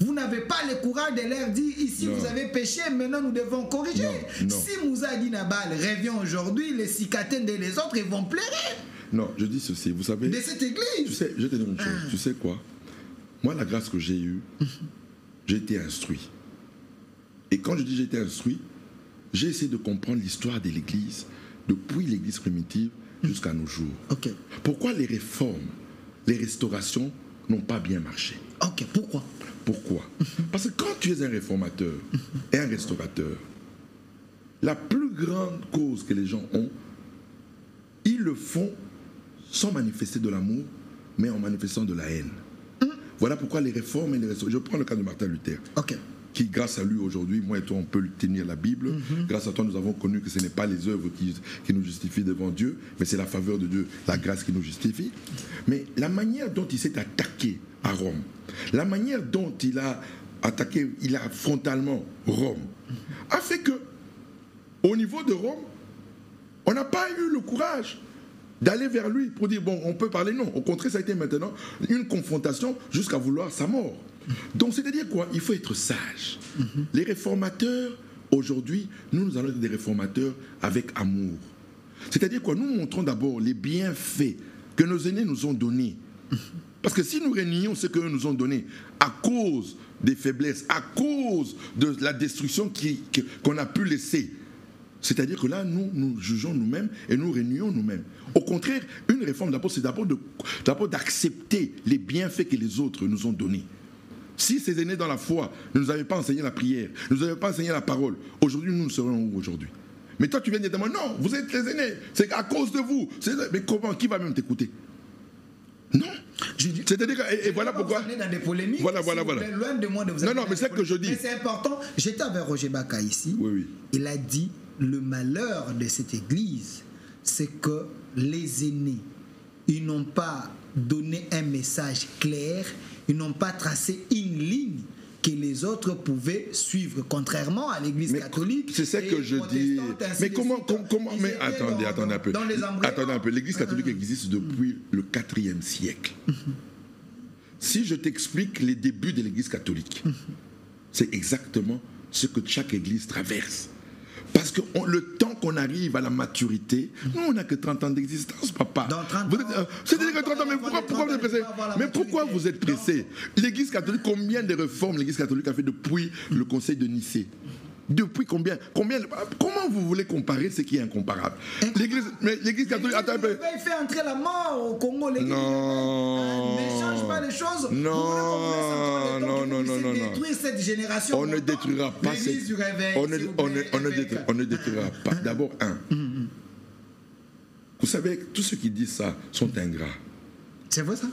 Vous n'avez pas le courage de leur dire ici vous avez péché, maintenant nous devons corriger. Si Moussa Dinabal revient aujourd'hui, les cicatènes et les autres ils vont pleurer. Non, je dis ceci, vous savez. De cette église. Tu sais, je te dis une chose. Tu sais quoi? Moi, la grâce que j'ai eue, j'ai été instruit. Et quand je dis j'ai été instruit, j'ai essayé de comprendre l'histoire de l'église, depuis l'église primitive jusqu'à nos jours. Okay. Pourquoi les réformes, les restaurations n'ont pas bien marché? Ok, pourquoi? Pourquoi? Parce que quand tu es un réformateur et un restaurateur, la plus grande cause que les gens ont, ils le font sans manifester de l'amour, mais en manifestant de la haine. Voilà pourquoi les réformes et les restaurations... Je prends le cas de Martin Luther. Ok. Qui, grâce à lui aujourd'hui, moi et toi, on peut tenir la Bible. Grâce à toi, nous avons connu que ce n'est pas les œuvres qui nous justifient devant Dieu, mais c'est la faveur de Dieu, la grâce qui nous justifie. Mais la manière dont il s'est attaqué à Rome, la manière dont il a attaqué, il a frontalement Rome, a fait que, au niveau de Rome, on n'a pas eu le courage d'aller vers lui pour dire, bon, on peut parler, non. Au contraire, ça a été maintenant une confrontation jusqu'à vouloir sa mort. Donc, c'est-à-dire quoi? Il faut être sage. Les réformateurs, aujourd'hui, nous allons être des réformateurs avec amour. C'est-à-dire quoi? Nous montrons d'abord les bienfaits que nos aînés nous ont donnés. Parce que si nous réunions ce qu'eux nous ont donné à cause des faiblesses, à cause de la destruction qu'on a pu laisser, c'est-à-dire que là, nous jugeons nous-mêmes et nous réunions nous-mêmes. Au contraire, une réforme d'abord, c'est d'abord d'accepter les bienfaits que les autres nous ont donnés. Si ces aînés dans la foi ne nous avaient pas enseigné la prière, ne nous avaient pas enseigné la parole, aujourd'hui, nous serions où aujourd'hui? Mais toi, tu viens de dire, non, vous êtes les aînés, c'est à cause de vous. Mais comment? Qui va même t'écouter? Non. C'est-à-dire que, et voilà pourquoi. Vous dans des polémiques. Voilà. Loin de moi de vous. Non, mais c'est ce que je dis. Mais c'est important. J'étais avec Roger Baka ici. Oui. Il a dit le malheur de cette église, c'est que les aînés, ils n'ont pas donné un message clair, ils n'ont pas tracé une ligne que les autres pouvaient suivre, contrairement à l'église catholique. C'est ça que je dis. Mais comment mais attendez un peu. Attendez un peu. L'église catholique existe depuis le 4e siècle. Si je t'explique les débuts de l'église catholique, c'est exactement ce que chaque église traverse. Parce que le temps qu'on arrive à la maturité, nous, on n'a que 30 ans d'existence, papa. Dans 30 ans, c'est-à-dire que 30 ans, mais pourquoi vous êtes pressé? Mais pourquoi vous êtes pressé? L'Église catholique, combien de réformes l'Église catholique a fait depuis le Conseil de Nicée? Depuis combien? Comment vous voulez comparer ce qui est incomparable? L'Église catholique... Attends un peu. Il fait entrer la mort au Congo. Non. Ne change pas les choses. Non. Détruire cette génération. On ne détruira pas l'Église du réveil. On ne détruira pas. D'abord, vous savez, tous ceux qui disent ça sont ingrats. C'est vrai ça?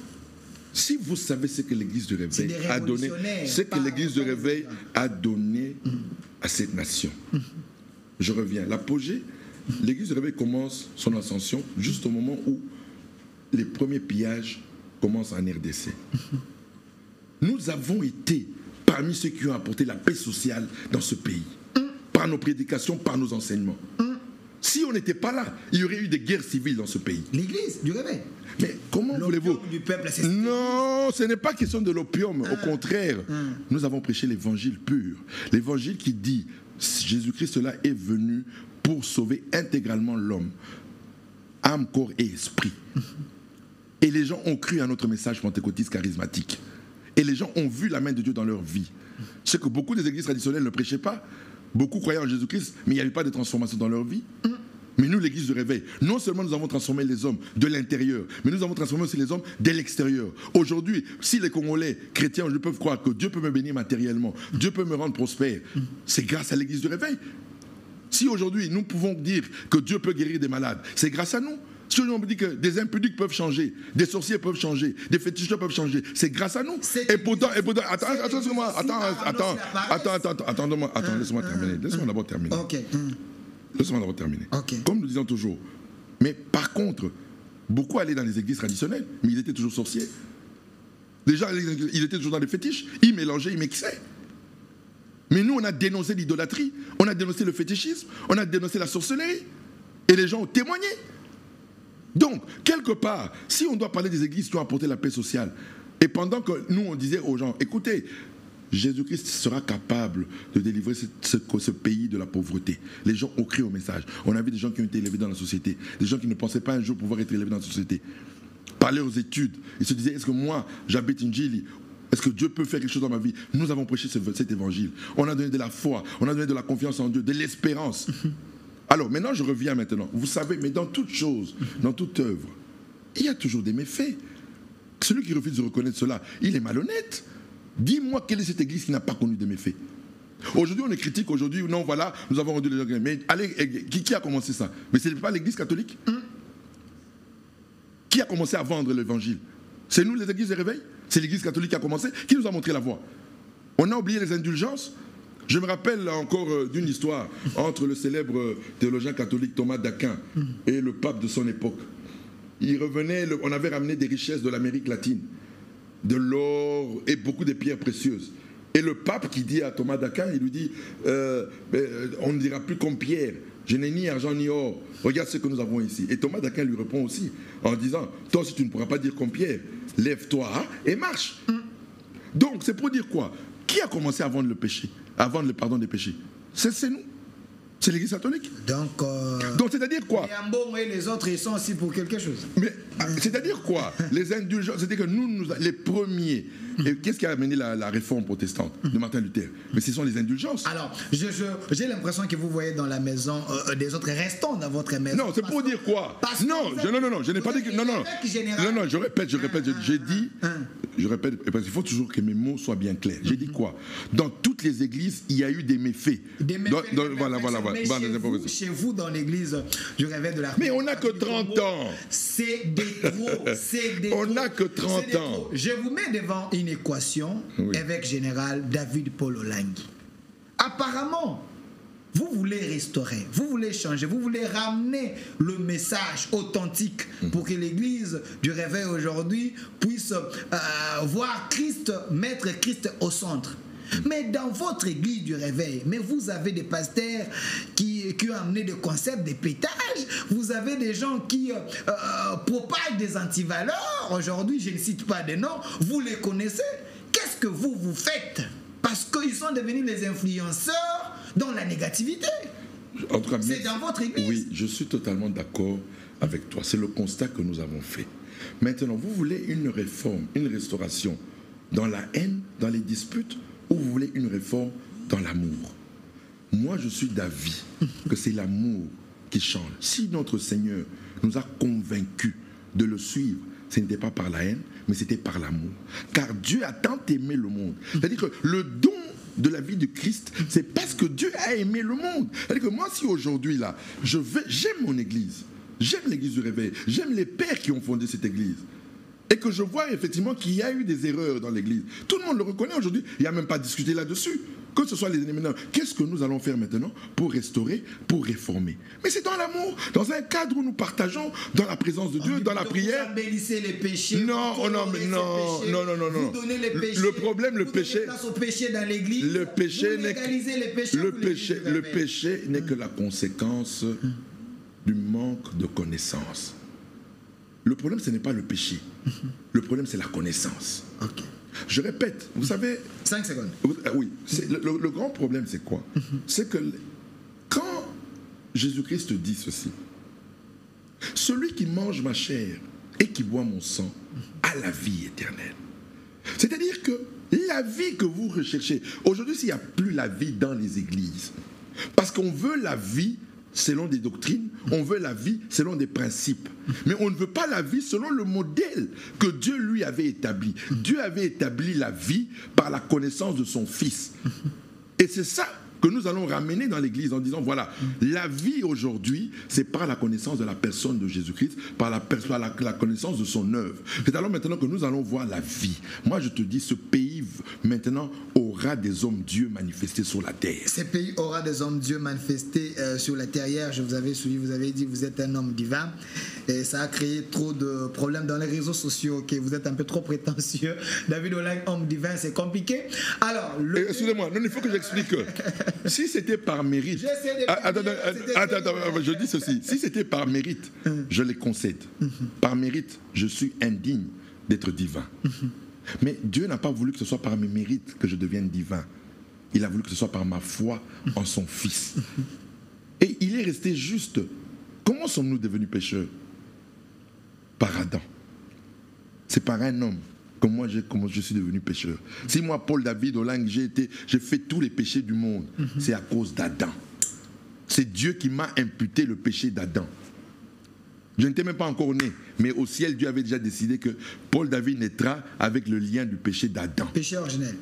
Si vous savez ce que l'Église du réveil a donné, ce que l'Église du réveil a donné à cette nation. Je reviens. L'apogée, l'Église du réveil commence son ascension juste au moment où les premiers pillages commencent en RDC. Nous avons été parmi ceux qui ont apporté la paix sociale dans ce pays, par nos prédications, par nos enseignements. Si on n'était pas là, il y aurait eu des guerres civiles dans ce pays. L'Église du réveil. Mais comment voulez-vous? Du peuple, non, ce n'est pas question de l'opium. Au contraire, nous avons prêché l'évangile pur. L'évangile qui dit Jésus-Christ là est venu pour sauver intégralement l'homme, âme, corps et esprit. Et les gens ont cru à notre message pentecôtiste charismatique. Et les gens ont vu la main de Dieu dans leur vie. Ce que beaucoup des églises traditionnelles ne prêchaient pas. Beaucoup croyaient en Jésus-Christ, mais il n'y avait pas de transformation dans leur vie. Mais nous, l'Église du réveil, non seulement nous avons transformé les hommes de l'intérieur, mais nous avons transformé aussi les hommes de l'extérieur. Aujourd'hui, si les Congolais chrétiens aujourd'hui peuvent croire que Dieu peut me bénir matériellement, Dieu peut me rendre prospère, c'est grâce à l'Église du réveil. Si aujourd'hui nous pouvons dire que Dieu peut guérir des malades, c'est grâce à nous. Si on dit que des impudiques peuvent changer, des sorciers peuvent changer, des fétichistes peuvent changer, c'est grâce à nous. Et pourtant, laisse-moi terminer. Laisse-moi d'abord terminer. Laisse-moi d'abord terminer. Comme nous disons toujours. Mais par contre, beaucoup allaient dans les églises traditionnelles, mais ils étaient toujours sorciers. Les gens, ils étaient toujours dans les fétiches. Ils mélangeaient, ils mixaient. Mais nous, on a dénoncé l'idolâtrie, on a dénoncé le fétichisme, on a dénoncé la sorcellerie. Et les gens ont témoigné. Donc, quelque part, si on doit parler des églises qui ont apporté la paix sociale, et pendant que nous, on disait aux gens, écoutez, Jésus-Christ sera capable de délivrer ce pays de la pauvreté. Les gens ont crié au message. On a vu des gens qui ont été élevés dans la société, des gens qui ne pensaient pas un jour pouvoir être élevés dans la société. Parler aux études, ils se disaient, est-ce que moi, j'habite Njili? Est-ce que Dieu peut faire quelque chose dans ma vie? Nous avons prêché cet évangile. On a donné de la foi, on a donné de la confiance en Dieu, de l'espérance. Alors maintenant, je reviens maintenant. Vous savez, mais dans toute chose, dans toute œuvre, il y a toujours des méfaits. Celui qui refuse de reconnaître cela, il est malhonnête. Dis-moi quelle est cette église qui n'a pas connu de méfaits. Aujourd'hui, on est critique, aujourd'hui, non, voilà, nous avons rendu les gens. Mais allez, qui a commencé ça? Mais ce n'est pas l'église catholique. Qui a commencé à vendre l'évangile? C'est nous, les églises de réveil? C'est l'église catholique qui a commencé? Qui nous a montré la voie? On a oublié les indulgences? Je me rappelle encore d'une histoire entre le célèbre théologien catholique Thomas d'Aquin et le pape de son époque. Il revenait, on avait ramené des richesses de l'Amérique latine, de l'or et beaucoup de pierres précieuses. Et le pape qui dit à Thomas d'Aquin, il lui dit on ne dira plus comme Pierre, je n'ai ni argent ni or, regarde ce que nous avons ici. Et Thomas d'Aquin lui répond aussi en disant, toi aussi tu ne pourras pas dire comme Pierre, lève-toi et marche. Donc c'est pour dire quoi? Qui a commencé à vendre le péché, à vendre le pardon des péchés? C'est nous. C'est l'église catholique. Donc c'est-à-dire quoi? Les Ambon et les autres, ils sont aussi pour quelque chose. Mais c'est-à-dire quoi? Les indulgences, c'est-à-dire que nous les premiers. Et qu'est-ce qui a amené la réforme protestante de Martin Luther? Mais ce sont les indulgences. Alors, j'ai l'impression que vous voyez dans la maison des autres, restons dans votre maison. Non, c'est pour dire quoi? Non, je n'ai pas dit que... Non, je répète, j'ai dit... Je répète, parce qu'il faut toujours que mes mots soient bien clairs. J'ai dit quoi? Dans toutes les églises, il y a eu des méfaits. Voilà. Mais chez vous, dans l'église du réveil de la... Mais on n'a que 30 ans. C'est des trop. On n'a que 30 ans. Je vous mets devant une équation, évêque général David Paul Olangi. Apparemment, vous voulez restaurer, vous voulez changer, vous voulez ramener le message authentique pour que l'église du réveil aujourd'hui puisse voir Christ, mettre Christ au centre. Mais dans votre église du réveil, mais vous avez des pasteurs qui ont amené des concepts de pétage, vous avez des gens qui propagent des antivaleurs. Aujourd'hui, je ne cite pas des noms, vous les connaissez. Qu'est-ce que vous faites? Parce qu'ils sont devenus les influenceurs dans la négativité. En tout cas, c'est dans votre église. Oui, je suis totalement d'accord avec toi. C'est le constat que nous avons fait. Maintenant, vous voulez une réforme, une restauration dans la haine, dans les disputes, ou vous voulez une réforme dans l'amour? Moi, je suis d'avis que c'est l'amour qui change. Si notre Seigneur nous a convaincus de le suivre, ce n'était pas par la haine, mais c'était par l'amour. Car Dieu a tant aimé le monde. C'est-à-dire que le don de la vie de Christ, c'est parce que Dieu a aimé le monde. C'est-à-dire que moi, si aujourd'hui, là, j'aime mon église, j'aime l'église du réveil, j'aime les pères qui ont fondé cette église, et que je vois effectivement qu'il y a eu des erreurs dans l'église. Tout le monde le reconnaît aujourd'hui. Il n'y a même pas à discuter là-dessus. Que ce soit les ennemis. Qu'est-ce que nous allons faire maintenant pour restaurer, pour réformer? Mais c'est dans l'amour, dans un cadre où nous partageons dans la présence de Dieu, dans la prière. Vous embellissez les péchés. Non, non. Vous donnez les péchés. Le problème, le péché. Vous donnez place au péché dans l'église. Le péché n'est le péché n'est que la conséquence du manque de connaissance. Le problème, ce n'est pas le péché. Le problème, c'est la connaissance. Ok. Je répète, vous savez... 5 secondes. Oui, le grand problème, c'est quoi? C'est que quand Jésus-Christ dit ceci, celui qui mange ma chair et qui boit mon sang a la vie éternelle. C'est-à-dire que la vie que vous recherchez, aujourd'hui, s'il n'y a plus la vie dans les églises, parce qu'on veut la vie selon des doctrines, on veut la vie selon des principes. Mais on ne veut pas la vie selon le modèle que Dieu lui avait établi. Dieu avait établi la vie par la connaissance de son Fils. Et c'est ça que nous allons ramener dans l'Église en disant, voilà, la vie aujourd'hui, c'est par la connaissance de la personne de Jésus-Christ, par la connaissance de son œuvre. C'est alors maintenant que nous allons voir la vie. Moi, je te dis, ce pays, maintenant, aura des hommes Dieu manifestés sur la terre. Ce pays aura des hommes Dieu manifestés sur la terre. Hier, je vous avais suivi, vous avez dit que vous êtes un homme divin. Et ça a créé trop de problèmes dans les réseaux sociaux. Okay, vous êtes un peu trop prétentieux. David Olang, homme divin, c'est compliqué. Alors, excusez-moi, il faut que j'explique. Si c'était par mérite... Attends, je dis ceci. Si c'était par mérite, je les concède. Par mérite, je suis indigne d'être divin. Mais Dieu n'a pas voulu que ce soit par mes mérites que je devienne divin. Il a voulu que ce soit par ma foi en son Fils. Et il est resté juste. Comment sommes-nous devenus pécheurs? Par Adam. C'est par un homme. Comment je suis devenu pécheur. Si moi, Paul David Olang, j'ai fait tous les péchés du monde, c'est à cause d'Adam. C'est Dieu qui m'a imputé le péché d'Adam. Je n'étais même pas encore né, mais au ciel, Dieu avait déjà décidé que Paul David naîtra avec le lien du péché d'Adam. Péché originel.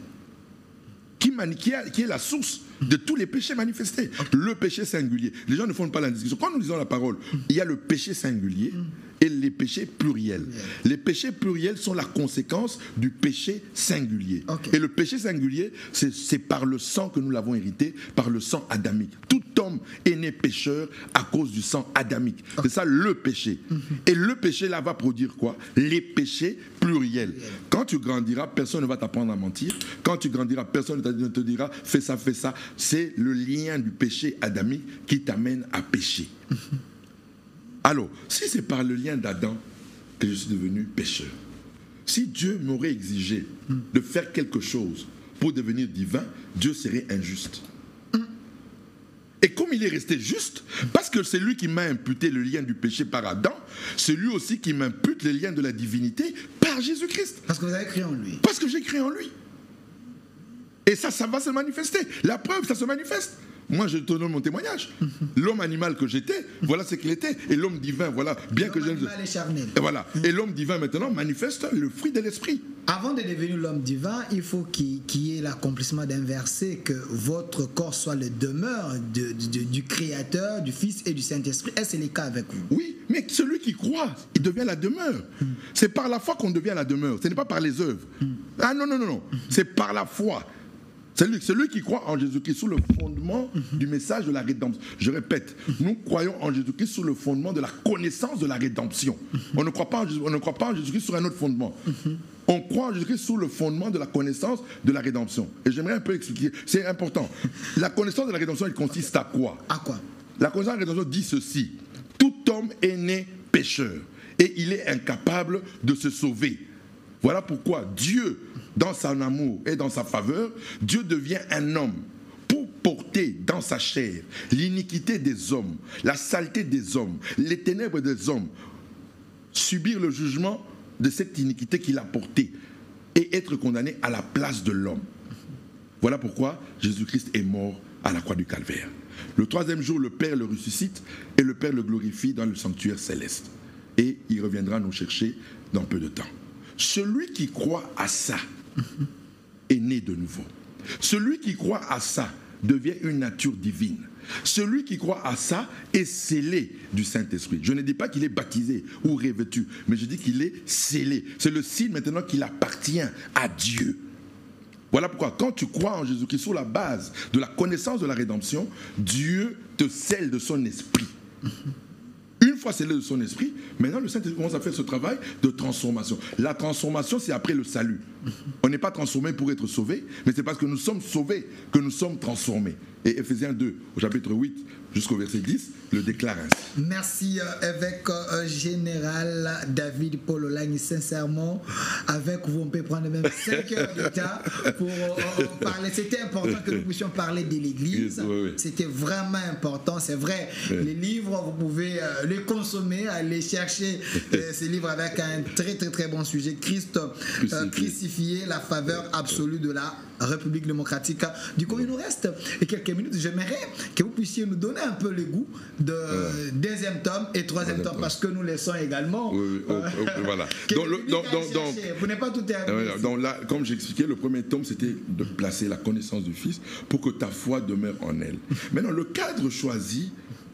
Qui est la source de tous les péchés manifestés. Le péché singulier. Les gens ne font pas la discussion. Quand nous lisons la parole, il y a le péché singulier et les péchés pluriels. Les péchés pluriels sont la conséquence du péché singulier. Okay. Et le péché singulier, c'est par le sang que nous l'avons hérité, par le sang adamique. Tout homme est né pécheur à cause du sang adamique. Okay. C'est ça le péché. Et le péché là va produire quoi? Les péchés pluriels. Quand tu grandiras, personne ne va t'apprendre à mentir. Quand tu grandiras, personne ne te dira fais ça, fais ça. C'est le lien du péché adamique qui t'amène à pécher. Alors, si c'est par le lien d'Adam que je suis devenu pécheur, si Dieu m'aurait exigé de faire quelque chose pour devenir divin, Dieu serait injuste. Et comme il est resté juste, parce que c'est lui qui m'a imputé le lien du péché par Adam, c'est lui aussi qui m'impute le lien de la divinité par Jésus-Christ. Parce que vous avez créé en lui. Parce que j'ai créé en lui. Et ça va se manifester. La preuve, ça se manifeste. Moi, je te donne mon témoignage. L'homme animal que j'étais, voilà ce qu'il était. Et l'homme divin, voilà, bien que je... L'homme animal est charnel. Et voilà. Et l'homme divin, maintenant, manifeste le fruit de l'esprit. Avant de devenir l'homme divin, il faut qu'il y ait l'accomplissement d'un verset, que votre corps soit le demeure du Créateur, du Fils et du Saint-Esprit. Est-ce que c'est le cas avec vous? Oui, mais celui qui croit, il devient la demeure. C'est par la foi qu'on devient la demeure. Ce n'est pas par les œuvres. Ah non, non, non, non. C'est par la foi. Celui qui croit en Jésus-Christ sous le fondement du message de la rédemption. Je répète, nous croyons en Jésus-Christ sous le fondement de la connaissance de la rédemption. On ne croit pas en Jésus-Christ sur un autre fondement. On croit en Jésus-Christ sous le fondement de la connaissance de la rédemption. Et j'aimerais un peu expliquer, c'est important. La connaissance de la rédemption, elle consiste à quoi? À quoi? La connaissance de la rédemption dit ceci: tout homme est né pécheur et il est incapable de se sauver. Voilà pourquoi Dieu, dans son amour et dans sa faveur, Dieu devient un homme porté dans sa chair l'iniquité des hommes, la saleté des hommes, les ténèbres des hommes, subir le jugement de cette iniquité qu'il a portée et être condamné à la place de l'homme. Voilà pourquoi Jésus-Christ est mort à la croix du Calvaire. Le troisième jour, le Père le ressuscite et le Père le glorifie dans le sanctuaire céleste. Et il reviendra nous chercher dans peu de temps. Celui qui croit à ça est né de nouveau. Celui qui croit à ça devient une nature divine. Celui qui croit à ça est scellé du Saint-Esprit. Je ne dis pas qu'il est baptisé ou revêtu, mais je dis qu'il est scellé. C'est le signe maintenant qu'il appartient à Dieu. Voilà pourquoi quand tu crois en Jésus-Christ sur la base de la connaissance de la rédemption, Dieu te scelle de son esprit. Une fois scellé de son esprit, maintenant le Saint-Esprit commence à faire ce travail de transformation. La transformation, c'est après le salut. On n'est pas transformé pour être sauvé, mais c'est parce que nous sommes sauvés que nous sommes transformés. Et Ephésiens 2, au chapitre 8 jusqu'au verset 10, le déclare ainsi. Merci, évêque général David Paul Olagny. Sincèrement, avec vous, on peut prendre même 5 heures de temps pour parler. C'était important que nous puissions parler de l'Église. Oui. C'était vraiment important. C'est vrai, les livres, vous pouvez les consommer, aller chercher ces livres avec un très très très bon sujet. Christ crucifié, la faveur absolue de la République démocratique du Congo. Il nous reste quelques minutes. J'aimerais que vous puissiez nous donner un peu le goût de deuxième tome et troisième tome, parce que nous laissons également. Voilà. Vous n'êtes pas tout terminé. Donc là, comme j'expliquais, le premier tome, c'était de placer la connaissance du Fils pour que ta foi demeure en elle. Maintenant, le cadre choisi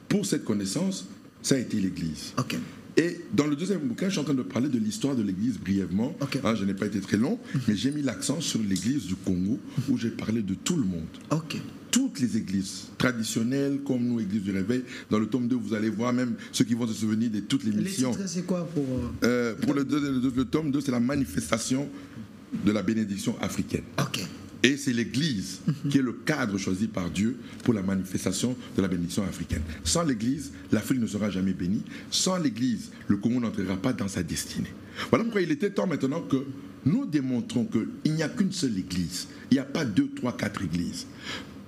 pour cette connaissance, ça a été l'Église. Ok. Et dans le deuxième bouquin, je suis en train de parler de l'histoire de l'Église brièvement. Okay. Je n'ai pas été très long, mais j'ai mis l'accent sur l'Église du Congo, où j'ai parlé de tout le monde. Ok. Toutes les églises traditionnelles, comme nous, Église du Réveil. Dans le tome 2, vous allez voir même ceux qui vont se souvenir de toutes les missions. Les titres, c'est quoi pour le tome 2, c'est la manifestation de la bénédiction africaine. Ok. Et c'est l'Église qui est le cadre choisi par Dieu pour la manifestation de la bénédiction africaine. Sans l'Église, l'Afrique ne sera jamais bénie. Sans l'Église, le Congo n'entrera pas dans sa destinée. Voilà pourquoi il était temps maintenant que nous démontrons qu'il n'y a qu'une seule Église. Il n'y a pas 2, 3, 4 églises.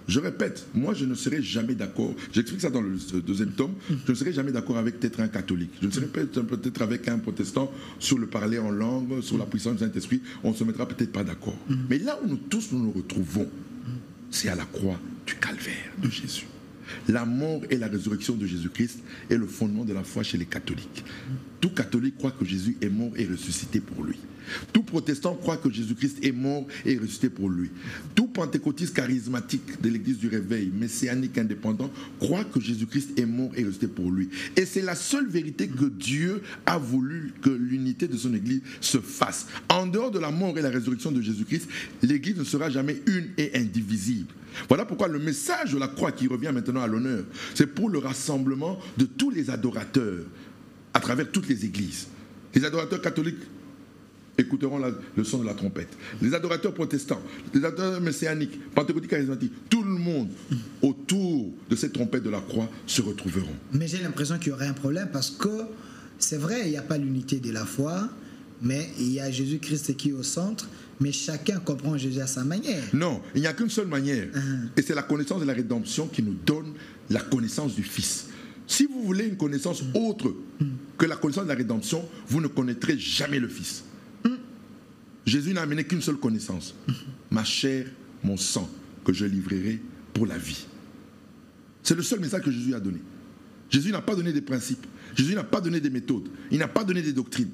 Je répète, moi je ne serai jamais d'accord, j'explique ça dans le deuxième tome, je ne serai jamais d'accord avec peut-être un catholique, je ne serai peut-être avec un protestant sur le parler en langue, sur la puissance du Saint-Esprit, on ne se mettra peut-être pas d'accord. Mais là où nous tous nous retrouvons, c'est à la croix du Calvaire de Jésus. La mort et la résurrection de Jésus-Christ est le fondement de la foi chez les catholiques. Tout catholique croit que Jésus est mort et ressuscité pour lui. Tout protestant croit que Jésus-Christ est mort et ressuscité pour lui. Tout pentecôtiste charismatique de l'Église du Réveil, messianique indépendant, croit que Jésus-Christ est mort et ressuscité pour lui. Et c'est la seule vérité que Dieu a voulu que l'unité de son Église se fasse. En dehors de la mort et la résurrection de Jésus-Christ, l'Église ne sera jamais une et indivisible. Voilà pourquoi le message de la croix qui revient maintenant à l'honneur, c'est pour le rassemblement de tous les adorateurs à travers toutes les églises. Les adorateurs catholiques écouteront le son de la trompette. Les adorateurs protestants, les adorateurs messianiques, pentecôtiques, charismatiques, tout le monde autour de cette trompette de la croix se retrouveront. Mais j'ai l'impression qu'il y aurait un problème parce que c'est vrai, il n'y a pas l'unité de la foi, mais il y a Jésus-Christ qui est au centre, mais chacun comprend Jésus à sa manière. Non, il n'y a qu'une seule manière. Et c'est la connaissance de la rédemption qui nous donne la connaissance du Fils. Si vous voulez une connaissance autre que la connaissance de la rédemption, vous ne connaîtrez jamais le Fils. Jésus n'a amené qu'une seule connaissance. Ma chair, mon sang, que je livrerai pour la vie. C'est le seul message que Jésus a donné. Jésus n'a pas donné des principes. Jésus n'a pas donné des méthodes. Il n'a pas donné des doctrines.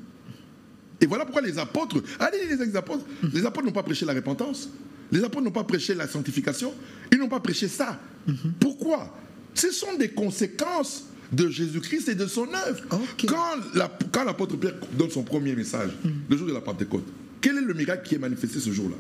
Et voilà pourquoi les apôtres, les apôtres n'ont pas prêché la repentance. Les apôtres n'ont pas prêché la sanctification. Ils n'ont pas prêché ça. Pourquoi? Ce sont des conséquences de Jésus-Christ et de son œuvre. Okay. Quand l'apôtre Pierre donne son premier message, le jour de la Pentecôte, quel est le miracle qui est manifesté ce jour-là?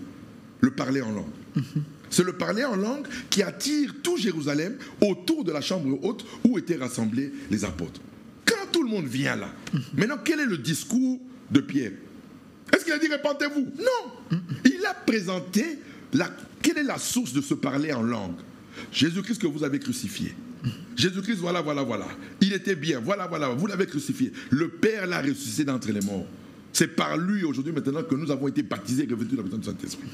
Le parler en langue. C'est le parler en langue qui attire tout Jérusalem autour de la chambre haute où étaient rassemblés les apôtres. Quand tout le monde vient là, maintenant quel est le discours de Pierre? Est-ce qu'il a dit répentez-vous? Non. Il a présenté quelle est la source de ce parler en langue? Jésus-Christ que vous avez crucifié. Jésus-Christ, voilà. Il était bien, voilà, vous l'avez crucifié. Le Père l'a ressuscité d'entre les morts. C'est par lui aujourd'hui maintenant que nous avons été baptisés et revêtus de la puissance du Saint-Esprit.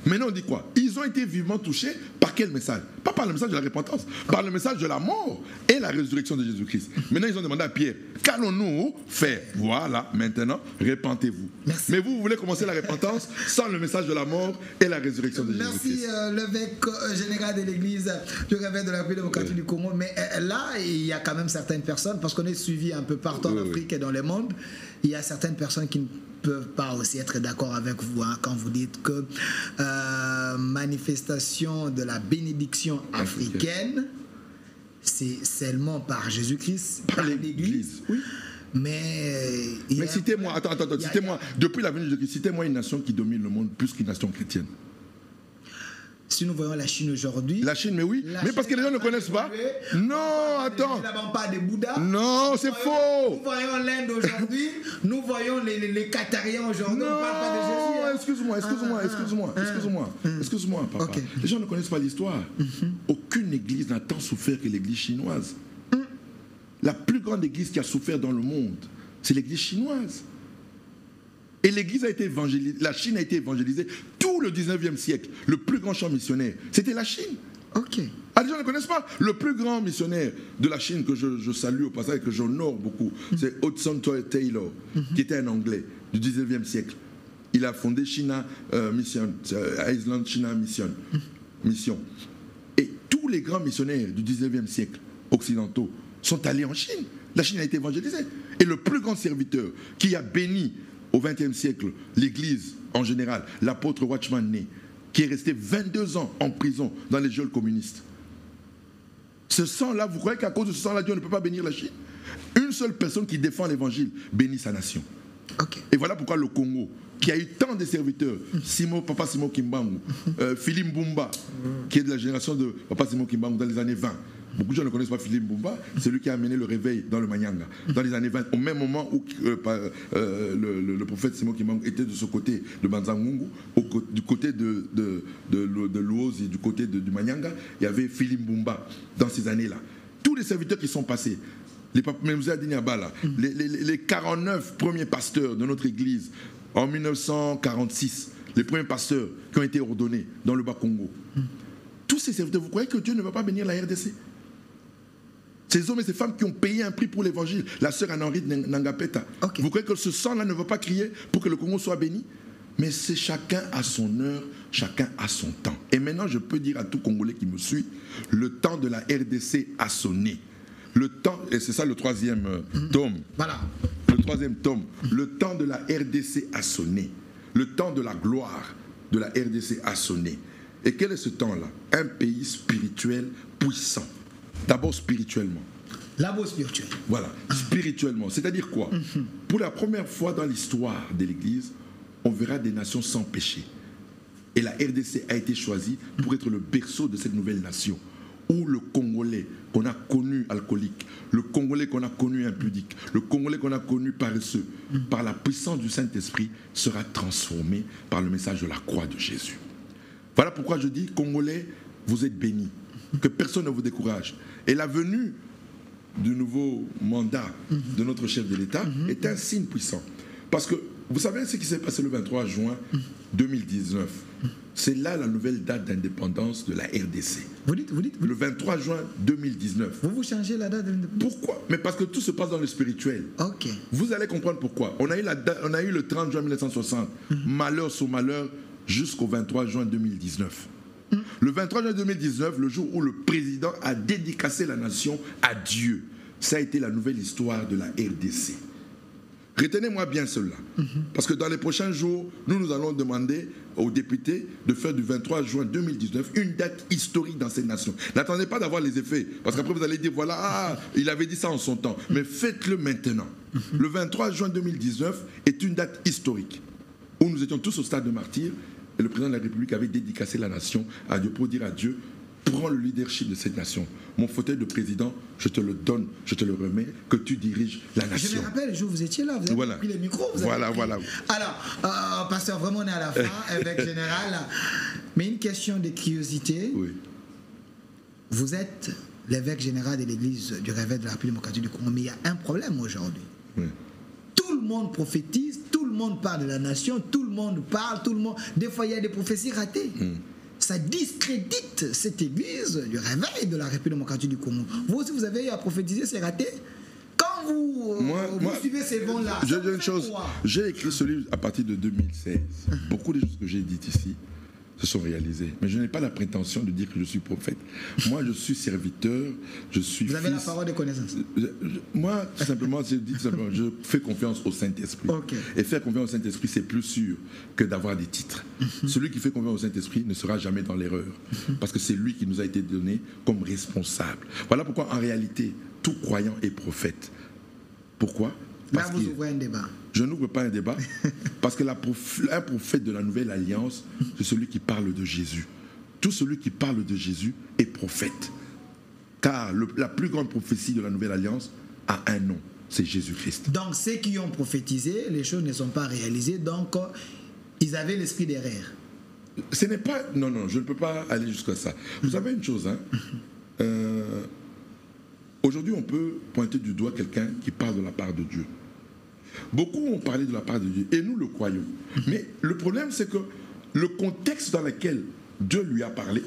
Maintenant, on dit quoi? Ils ont été vivement touchés par quel message? Pas par le message de la repentance, par le message de la mort et la résurrection de Jésus-Christ. Maintenant, ils ont demandé à Pierre, qu'allons-nous faire? Voilà, maintenant, repentez-vous. Merci. Mais vous voulez commencer la repentance sans le message de la mort et la résurrection de Jésus-Christ. Merci, l'évêque général de l'Église du Réveil de la République démocratique du Congo. Mais là, il y a quand même certaines personnes, parce qu'on est suivi un peu partout en Afrique et dans le monde, il y a certaines personnes qui ne peuvent pas aussi être d'accord avec vous quand vous dites que manifestation de la bénédiction africaine, c'est seulement par Jésus-Christ, par l'Église. Oui. Mais citez-moi, citez-moi, depuis la venue de Jésus-Christ, citez-moi une nation qui domine le monde plus qu'une nation chrétienne. Si nous voyons la Chine aujourd'hui... La Chine, mais oui. Mais parce que les gens ne connaissent pas. Non, attends. Pas de Bouddha. Non, c'est faux. Nous voyons l'Inde aujourd'hui. Nous voyons les Qatariens aujourd'hui. Non, on parle pas de Jésus. Excuse-moi, papa. Okay. Les gens ne connaissent pas l'histoire. Aucune église n'a tant souffert que l'église chinoise. La plus grande église qui a souffert dans le monde, c'est l'église chinoise. Et l'église a été évangélisée, la Chine a été évangélisée tout le 19e siècle. Le plus grand champ missionnaire, c'était la Chine. Ok. Ah, les gens ne connaissent pas. Le plus grand missionnaire de la Chine que je salue au passage et que j'honore beaucoup, c'est Hudson Taylor, qui était un Anglais du 19e siècle. Il a fondé China Mission, Island China Mission. Et tous les grands missionnaires du 19e siècle occidentaux sont allés en Chine. La Chine a été évangélisée. Et le plus grand serviteur qui a béni au XXe siècle l'Église en général, l'apôtre Watchman Nee, qui est resté 22 ans en prison dans les geôles communistes. Ce sang-là, vous croyez qu'à cause de ce sang-là, Dieu ne peut pas bénir la Chine? Une seule personne qui défend l'évangile bénit sa nation. Okay. Et voilà pourquoi le Congo, qui a eu tant de serviteurs, Papa Simon Kimbangu, Philippe Mbumba, qui est de la génération de Papa Simon Kimbangu dans les années 20. Beaucoup de gens ne connaissent pas Philippe Mbumba, c'est lui qui a amené le réveil dans le Manyanga, dans les années 20, au même moment où le prophète Simon Kimbangu était de ce côté de Banzangungu, du côté de Luozi, du côté du Manyanga, il y avait Philippe Mbumba dans ces années-là. Tous les serviteurs qui sont passés, les 49 premiers pasteurs de notre église en 1946, les premiers pasteurs qui ont été ordonnés dans le Bas-Congo, tous ces serviteurs, vous croyez que Dieu ne va pas bénir la RDC? Ces hommes et ces femmes qui ont payé un prix pour l'évangile, la sœur Anne-Henri Nangapeta, vous croyez que ce sang-là ne va pas crier pour que le Congo soit béni? Mais c'est chacun à son heure, chacun à son temps. Et maintenant, je peux dire à tout Congolais qui me suit, le temps de la RDC a sonné. Le temps, et c'est ça le troisième tome. Voilà. Le troisième tome. Le temps de la RDC a sonné. Le temps de la gloire de la RDC a sonné. Et quel est ce temps-là? Un pays spirituel puissant. D'abord spirituellement. D'abord spirituel. Voilà, spirituellement. C'est-à-dire quoi? Pour la première fois dans l'histoire de l'Église, on verra des nations sans péché. Et la RDC a été choisie pour être le berceau de cette nouvelle nation, où le Congolais qu'on a connu alcoolique, le Congolais qu'on a connu impudique, le Congolais qu'on a connu paresseux, par la puissance du Saint-Esprit, sera transformé par le message de la croix de Jésus. Voilà pourquoi je dis, Congolais, vous êtes bénis. Que personne ne vous décourage. Et la venue du nouveau mandat de notre chef de l'État est un signe puissant. Parce que, vous savez ce qui s'est passé le 23 juin 2019. C'est là la nouvelle date d'indépendance de la RDC. Vous dites. Le 23 juin 2019. Vous changez la date d'indépendance? Pourquoi? Mais parce que tout se passe dans le spirituel. Ok. Vous allez comprendre pourquoi. On a eu le 30 juin 1960, malheur sur malheur, jusqu'au 23 juin 2019. Le 23 juin 2019, le jour où le président a dédicacé la nation à Dieu, ça a été la nouvelle histoire de la RDC. Retenez-moi bien cela, parce que dans les prochains jours, nous allons demander aux députés de faire du 23 juin 2019 une date historique dans cette nation. N'attendez pas d'avoir les effets, parce qu'après vous allez dire, voilà, il avait dit ça en son temps, mais faites-le maintenant. Le 23 juin 2019 est une date historique, où nous étions tous au stade de martyrs, et le président de la République avait dédicacé la nation à Dieu pour dire à Dieu, prends le leadership de cette nation. Mon fauteuil de président, je te le donne, je te le remets, que tu diriges la nation. Je me rappelle, le jour où vous étiez là, vous avez pris les micros. Voilà. Alors, pasteur, vraiment on est à la fin, évêque général. Mais une question de curiosité. Oui. Vous êtes l'évêque général de l'église du Réveil de la République démocratique du Congo, mais il y a un problème aujourd'hui. Oui. Tout le monde prophétise, tout le monde parle de la nation, tout le monde monde parle, tout le monde. Des fois, il y a des prophéties ratées. Ça discrédite cette église du réveil de la République démocratique du Congo. Vous aussi, vous avez eu à prophétiser, c'est raté. Quand vous suivez ces vents-là, j'ai écrit ce livre à partir de 2016. Beaucoup de choses que j'ai dites ici se sont réalisées. Mais je n'ai pas la prétention de dire que je suis prophète. Moi, je suis serviteur, je suis Vous avez la parole de connaissance. Moi, tout simplement, je fais confiance au Saint-Esprit. Okay. Et faire confiance au Saint-Esprit, c'est plus sûr que d'avoir des titres. Celui qui fait confiance au Saint-Esprit ne sera jamais dans l'erreur. Parce que c'est lui qui nous a été donné comme responsable. Voilà pourquoi, en réalité, tout croyant est prophète. Pourquoi? Là, vous ouvrez un débat. Je n'ouvre pas un débat, parce que un prophète de la Nouvelle Alliance, c'est celui qui parle de Jésus. Tout celui qui parle de Jésus est prophète. Car la plus grande prophétie de la Nouvelle Alliance a un nom, c'est Jésus-Christ. Donc, ceux qui ont prophétisé, les choses ne sont pas réalisées, donc ils avaient l'esprit derrière. Ce n'est pas... Non, je ne peux pas aller jusqu'à ça. Vous savez une chose, hein? Aujourd'hui, on peut pointer du doigt quelqu'un qui parle de la part de Dieu. Beaucoup ont parlé de la part de Dieu, et nous le croyons. Mais le problème, c'est que le contexte dans lequel Dieu lui a parlé,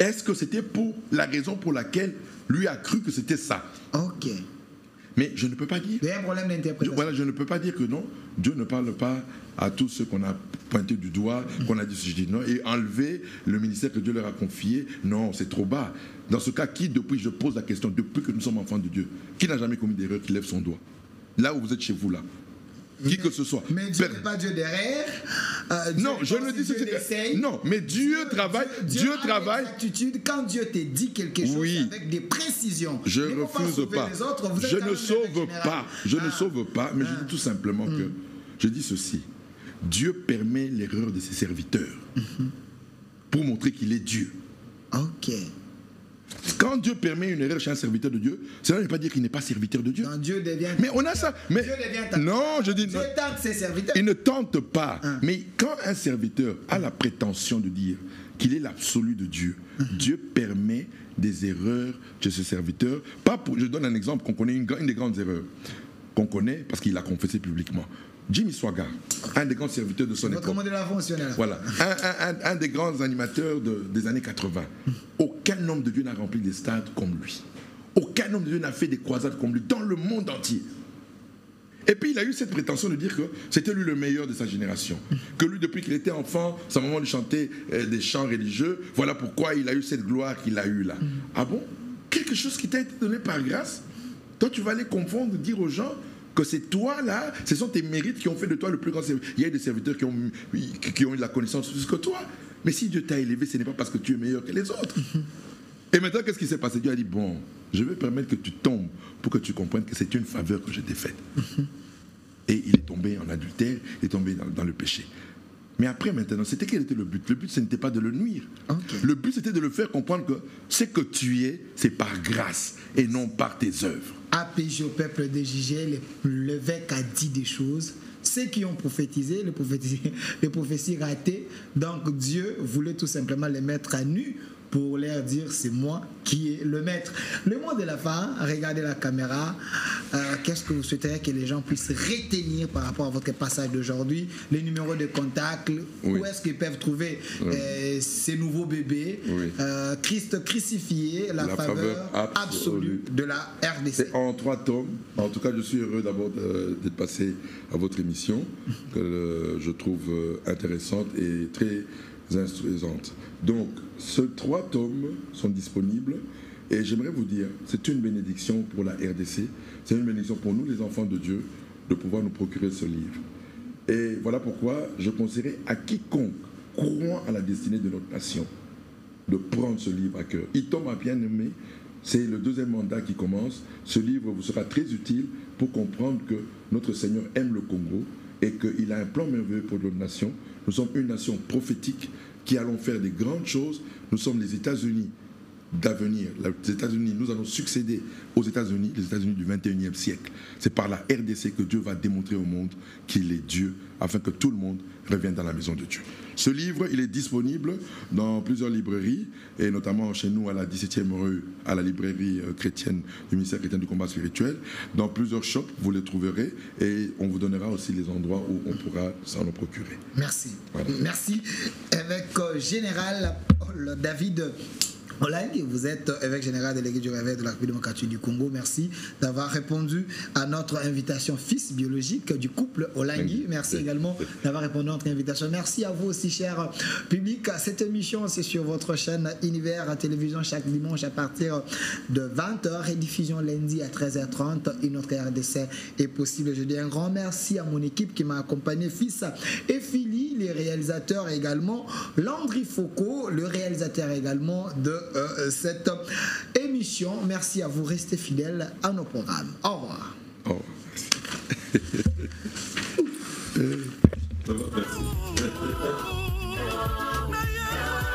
est-ce que c'était pour la raison pour laquelle lui a cru que c'était ça? Ok. Mais je ne peux pas dire... Il y a un problème d'interprétation. Voilà, je ne peux pas dire que non, Dieu ne parle pas à tous ceux qu'on a pointé du doigt, qu'on a dit ceci, non, et enlever le ministère que Dieu leur a confié. Non, c'est trop bas. Dans ce cas, je pose la question, depuis que nous sommes enfants de Dieu, qui n'a jamais commis d'erreur, qui lève son doigt? Là où vous êtes chez vous, là. Qui que ce soit. Mais Dieu n'est pas Dieu derrière. Non, je ne dis que non, mais Dieu travaille. Dieu travaille. Quand Dieu te dit quelque chose avec des précisions, je ne refuse pas. Je ne sauve pas. Je ne sauve pas, mais je dis tout simplement que je dis ceci. Dieu permet l'erreur de ses serviteurs pour montrer qu'il est Dieu. Ok. Quand Dieu permet une erreur chez un serviteur de Dieu, cela ne veut pas dire qu'il n'est pas serviteur de Dieu. Non, Dieu devient... Mais on a ça. Mais Dieu devient... Non, je dis... Dieu tente ses serviteurs. Il ne tente pas. Mais quand un serviteur a la prétention de dire qu'il est l'absolu de Dieu, Dieu permet des erreurs chez ce serviteur. Je donne un exemple qu'on connaît, une des grandes erreurs qu'on connaît parce qu'il l'a confessé publiquement. Jimmy Swaggart, un des grands serviteurs de son époque. Voilà, un des grands animateurs des années 80. Aucun homme de Dieu n'a rempli des stades comme lui. Aucun homme de Dieu n'a fait des croisades comme lui dans le monde entier. Et puis il a eu cette prétention de dire que c'était lui le meilleur de sa génération. Que lui, depuis qu'il était enfant, sa maman lui chantait des chants religieux. Voilà pourquoi il a eu cette gloire qu'il a eue là. Ah bon? Quelque chose qui t'a été donné par grâce? Toi, tu vas aller confondre, dire aux gens que c'est toi là, ce sont tes mérites qui ont fait de toi le plus grand serviteur. Il y a des serviteurs qui ont eu de la connaissance plus que toi. Mais si Dieu t'a élevé, ce n'est pas parce que tu es meilleur que les autres. Et maintenant, qu'est-ce qui s'est passé? Dieu a dit, bon, je vais permettre que tu tombes pour que tu comprennes que c'est une faveur que je t'ai faite. Et il est tombé en adultère, il est tombé dans le péché. Mais après, maintenant, quel était le but? Le but, ce n'était pas de le nuire. Okay. Le but, c'était de le faire comprendre que ce que tu es, c'est par grâce et non par tes œuvres. APJ au peuple de Jigé, l'évêque a dit des choses. Ceux qui ont prophétisé, les prophéties ratées, donc Dieu voulait tout simplement les mettre à nu pour leur dire c'est moi qui est le maître. Le mot de la fin, regardez la caméra. Qu'est-ce que vous souhaiteriez que les gens puissent retenir par rapport à votre passage d'aujourd'hui? Les numéros de contact, où est-ce qu'ils peuvent trouver ces nouveaux bébés? Christ crucifié, la faveur absolue de la RDC. C'est en 3 tomes. En tout cas, je suis heureux d'abord d'être passé à votre émission, que je trouve intéressante et très instruisante. Donc, ces 3 tomes sont disponibles et j'aimerais vous dire, c'est une bénédiction pour la RDC, c'est une bénédiction pour nous les enfants de Dieu de pouvoir nous procurer ce livre. Et voilà pourquoi je conseillerais à quiconque croit à la destinée de notre nation de prendre ce livre à cœur. Il tombe à bien aimé, c'est le 2e mandat qui commence. Ce livre vous sera très utile pour comprendre que notre Seigneur aime le Congo et qu'il a un plan merveilleux pour notre nation. Nous sommes une nation prophétique qui allons faire des grandes choses. Nous sommes les États-Unis d'avenir. Les États-Unis, nous allons succéder aux États-Unis, les États-Unis du 21e siècle. C'est par la RDC que Dieu va démontrer au monde qu'il est Dieu, afin que tout le monde revienne dans la maison de Dieu. Ce livre, il est disponible dans plusieurs librairies, et notamment chez nous à la 17e rue, à la librairie chrétienne du ministère chrétien du combat spirituel. Dans plusieurs shops, vous les trouverez, et on vous donnera aussi les endroits où on pourra s'en procurer. Merci. Voilà. Merci. Évêque général David Olangi, vous êtes évêque général délégué du Réveil de la République démocratique du Congo. Merci d'avoir répondu à notre invitation, fils biologique du couple Olangi. Merci également d'avoir répondu à notre invitation. Merci à vous aussi, cher public. Cette émission, c'est sur votre chaîne Univers à télévision chaque dimanche à partir de 20h. Rediffusion lundi à 13h30. Une autre RDC est possible. Je dis un grand merci à mon équipe qui m'a accompagné, fils et Philly, les réalisateurs également. Landry Foucault, le réalisateur également de cette émission. Merci à vous, restez fidèles à nos programmes. Au revoir. Au revoir. Merci.